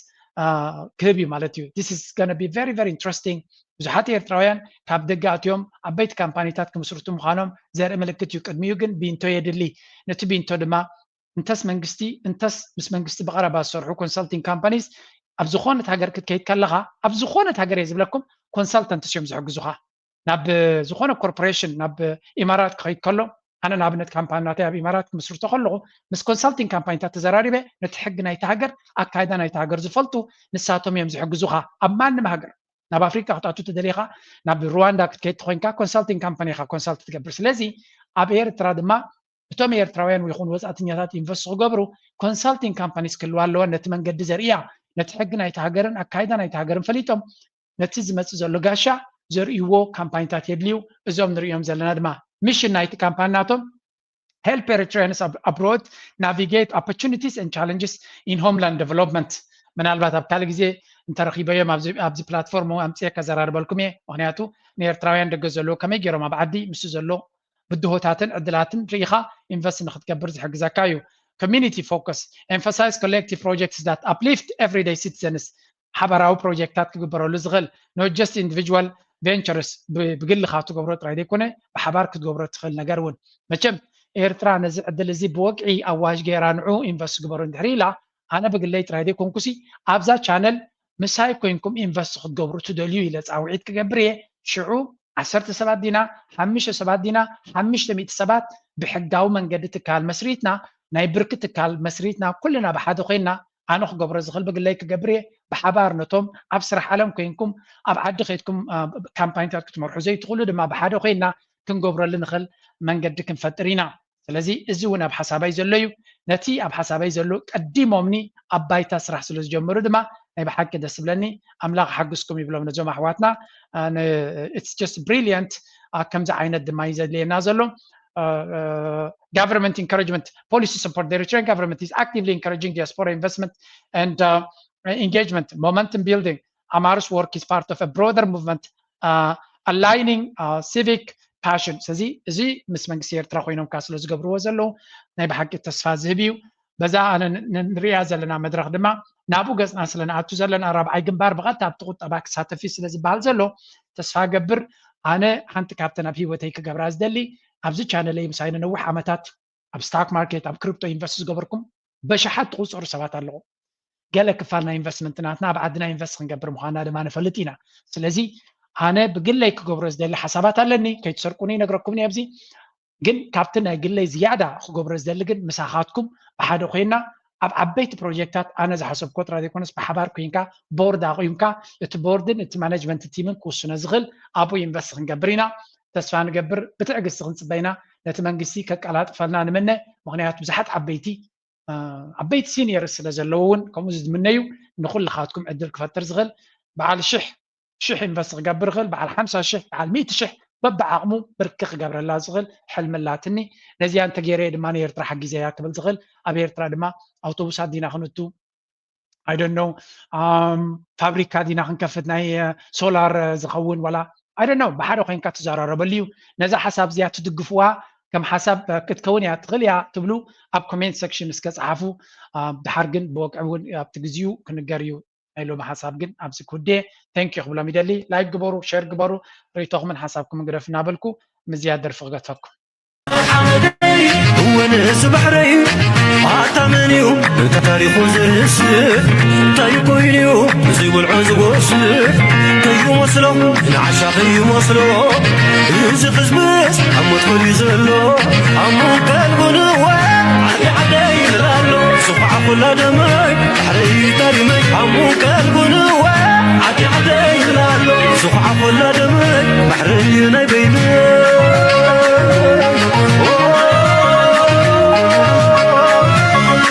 ክህብ እዩ ማለት እዩ this is going to be very very interesting ብዙሓት ኤርትራውያን ካብ ደገ ኣትዮም ዓበይቲ ካምፓኒታት ክምስርቱ ምዃኖም ዘርኢ ምልክት እዩ ቅድሚኡ ግን ቢንቶ የድሊ ነቲ ቢንቶ ድማ እንተስ ምስ መንግስቲ ብቐረባ ዝሰርሑ ኮንሰልቲንግ ካምፓኒስ ኣብ ዝኾነት ሃገር ክትከይድ ከለኻ ኣብ ዝኾነት ሃገር እየ ዝብለኩም ኮንሰልተንትስ እዮም ዝሕግዙኻ ናብ ዝኾነ ኮርፖሬሽን ናብ ኢማራት ክኸይድ ከሎ ኣነ ንኣብነት ካምፓኒናተይ ኣብ ኢማራት ክምስርቶ ከለኹ ምስ ኮንሰልቲንግ ካምፓኒታት ተዘራሪበ ነቲ ሕጊ ናይቲ ሃገር ኣካይዳ ናይቲ ሃገር ዝፈልጡ ንሳቶም እዮም ዝሕግዙኻ ኣብ ማንም ሃገር ናብ ኣፍሪካ ክትኣቱ ትደሊኻ ናብ ሩዋንዳ ክትከይድ ኮይንካ ኮንሰልቲንግ ካምፓኒ ኢኻ ኮንሰልት ትገብር ስለዚ ኣብ ኤርትራ ድማ እቶም ኤርትራውያን ወይ ይኹን ወፃእተኛታት ኢንቨስት ክገብሩ ኮንሰልቲንግ ካምፓኒስ ክህልዋ ኣለወን ነቲ መንገዲ ዘርእያ ነቲ ሕጊ ናይቲ ሃገርን ኣካይዳ ናይቲ ሃገርን ፈሊጦም ነቲ ዝመፅእ ዘሎ ጋሻ ዘርእይዎ ካምፓኒታት የድልዩ እዞም ንሪኦም ዘለና ድማ ሚሽን ናይቲ ካምፓኒናቶም help Eritreans abroad navigate opportunities and challenges in homeland development ምናልባት ኣብ ካልእ ግዜ እንተረኺበዮም ኣብዚ ፕላትፎርም ኣምፅየ ከዘራርበልኩም እየ ምክንያቱ ንኤርትራውያን ደገ ዘለዎ ከመይ ገይሮም ኣብ ዓዲ ምስ ዘሎ ብድሆታትን ዕድላትን ርኢኻ ኢንቨስት ንክትገብር ዝሕግዘካ እዩ community focus emphasize collective projects that uplift everyday citizens ሓበራዊ ፕሮጀክታት ክግበረሉ ዝኽእል not just individual ventures ብግልኻ ትገብሮ ጥራይ ዘይኮነ ብሓባር ክትገብሮ ትኽእል ነገር እውን መቸም ኤርትራ ነዚ ዕድል እዚ ብወግዒ ኣዋጅ ገይራ ንዑ ኢንቨስት ክግበሩ እንድሕር ኢላ ኣነ ብግለይ ጥራይ ዘይኮንኩሲ ኣብዛ ቻነል ምሳይ ኮይንኩም ኢንቨስት ክትገብሩ ትደልዩ ኢለ ፃውዒት ክገብር እየ ሽዑ 10 ሰባት ዲና 5 ሰባት ዲና 500 ሰባት ብሕጋዊ መንገዲ ትካል መስሪትና ናይ ብርኪ ትካል መስሪትና ኩልና ብሓደ ኮይና ኣነ ክገብሮ ዝኽእል ብግለይ ክገብር እየ ብሓባር ነቶም ኣብ ስራሕ ዓለም ኮይንኩም ኣብ ዓዲ ከይድኩም ካምፓኒታት ክትመርሑ ዘይትኽእሉ ድማ ብሓደ ኮይና ክንገብረሉ ንኽእል መንገዲ ክንፈጥር ኢና ስለዚ እዚ እውን ኣብ ሓሳባይ ዘሎ እዩ ነቲ ኣብ ሓሳባይ ዘሎ ቀዲሞምኒ ኣብ ባይታ ስራሕ ስለ ዝጀመሩ ድማ ናይ ብሓቂ ደስ ብለኒ ኣምላኽ ሓግዝኩም ይብሎም ነዞም ኣሕዋትና it's just brilliant ከምዚ ዓይነት ድማ እዩ ዘድልየና ዘሎ government encouragement policy support the Eritrean government is actively encouraging diaspora investment and engagement momentum building Amar's work is part of a broader movement aligning civic passion ስለዚ እዚ ምስ መንግስቲ ኤርትራ ኮይኖም ካ ስለ ዝገብርዎ ዘለዉ ናይ ብሓቂ ተስፋ ዝህብ እዩ በዛ ኣነ ንሪኣ ዘለና መድረክ ድማ ናብኡ ገፅና ስለንኣቱ ዘለና ራብዓይ ግንባር ብቐጥታ ኣብቲ ቁጠባ ክሳተፍ እዩ ስለ ዝበሃል ዘሎ ተስፋ ገብር ኣነ ሓንቲ ካብተን ኣብ ሂወተይ ክገብራ ዝደሊ ኣብዚ ቻነለይ ምሳይ ንነዊሕ ዓመታት ኣብ ስታክ ማርኬት ኣብ ክሪፕቶ ኢንቨስት ዝገበርኩም በሸሓት ትቁፅሩ ሰባት ኣለኹ ገለ ክፋል ናይ ኢንቨስትመንትናትና ኣብ ዓድና ኢንቨስት ክንገብር ምዃንና ድማ ንፈልጥ ኢና ስለዚ ኣነ ብግለይ ክገብሮ ዝደሊ ሓሳባት ኣለኒ ከይትሰርቁኒ ነግረኩምኒ ኣብዚ ግን ካብቲ ናይ ግለይ ዝያዳ ክገብሮ ዝደሊ ግን ምሳኻትኩም ብሓደ ኮይና ኣብ ዓበይቲ ፕሮጀክታት ኣነ ዝሓሰብኮ ጥራ ዘይኮነስ ብሓባር ኮይንካ ቦርድ ኣቑይምካ እቲ ቦርድን እቲ ማኔጅመንት ቲምን ክውስኖ ዝኽእል ኣብኡ ኢንቨስት ክንገብር ኢና ተስፋ ንገብር ብትዕግስቲ ክንፅበይና ነቲ መንግስቲ ከቃላጥፈልና ንመነ ምክንያቱ ብዙሓት ዓበይቲ ሲኒየር ስለ ዘለውን ከምኡ ዝምነዩ ንኩልኻትኩም ዕድል ክፈጥር ዝኽእል በዓል 1000 ኢንቨስት ክገብር ይኽእል በዓል 50,000 በዓል 100,000 በብዓቕሙ ብርኪ ክገብረላ ዝኽእል ሕልምላትኒ ነዚያ እንተገይረ ድማ ንኤርትራ ሓጊዘያ ክብል ዝኽእል ኣብ ኤርትራ ድማ ኣውቶቡሳት ዲና ክንቱ I don't know ፋብሪካ ዲና ክንከፍት ናይ ሶላር ዝኸውን ወላ I don't know ብሓደ ኮይንካ ትዘራረበሉ እዩ ነዛ ሓሳብ እዚኣ ትድግፍዋ ከም ሓሳብ ክትከውን እያ ትኽእል እያ ትብሉ ኣብ ኮሜንት ሴክሽን እስከ ፀሓፉ ድሓር ግን ብወቅዒ እውን ኣብቲ ግዜኡ ክንገር እዩ ናይ ሎሚ ሓሳብ ግን ኣብዚ ኩዴ ቴንክ ዩ ክብሎም ይደሊ ላይክ ግበሩ ሼር ግበሩ ርእቶኹምን ሓሳብኩም ግደፍ እናበልኩ ምዝያድ ደርፊ ክገትፈኩም ونس بحري عتمنيو تاريخ زهس تايكوينيو زي والعزوس كيو مسلو العشاق يوصلو يزق زبس عمو تقول يزلو عمو قلبو نوا عدي عدي يلالو صفع كل دمي بحري تاريمي عمو قلبو نوا عدي عدي يلالو صفع كل دمي بحري نبينو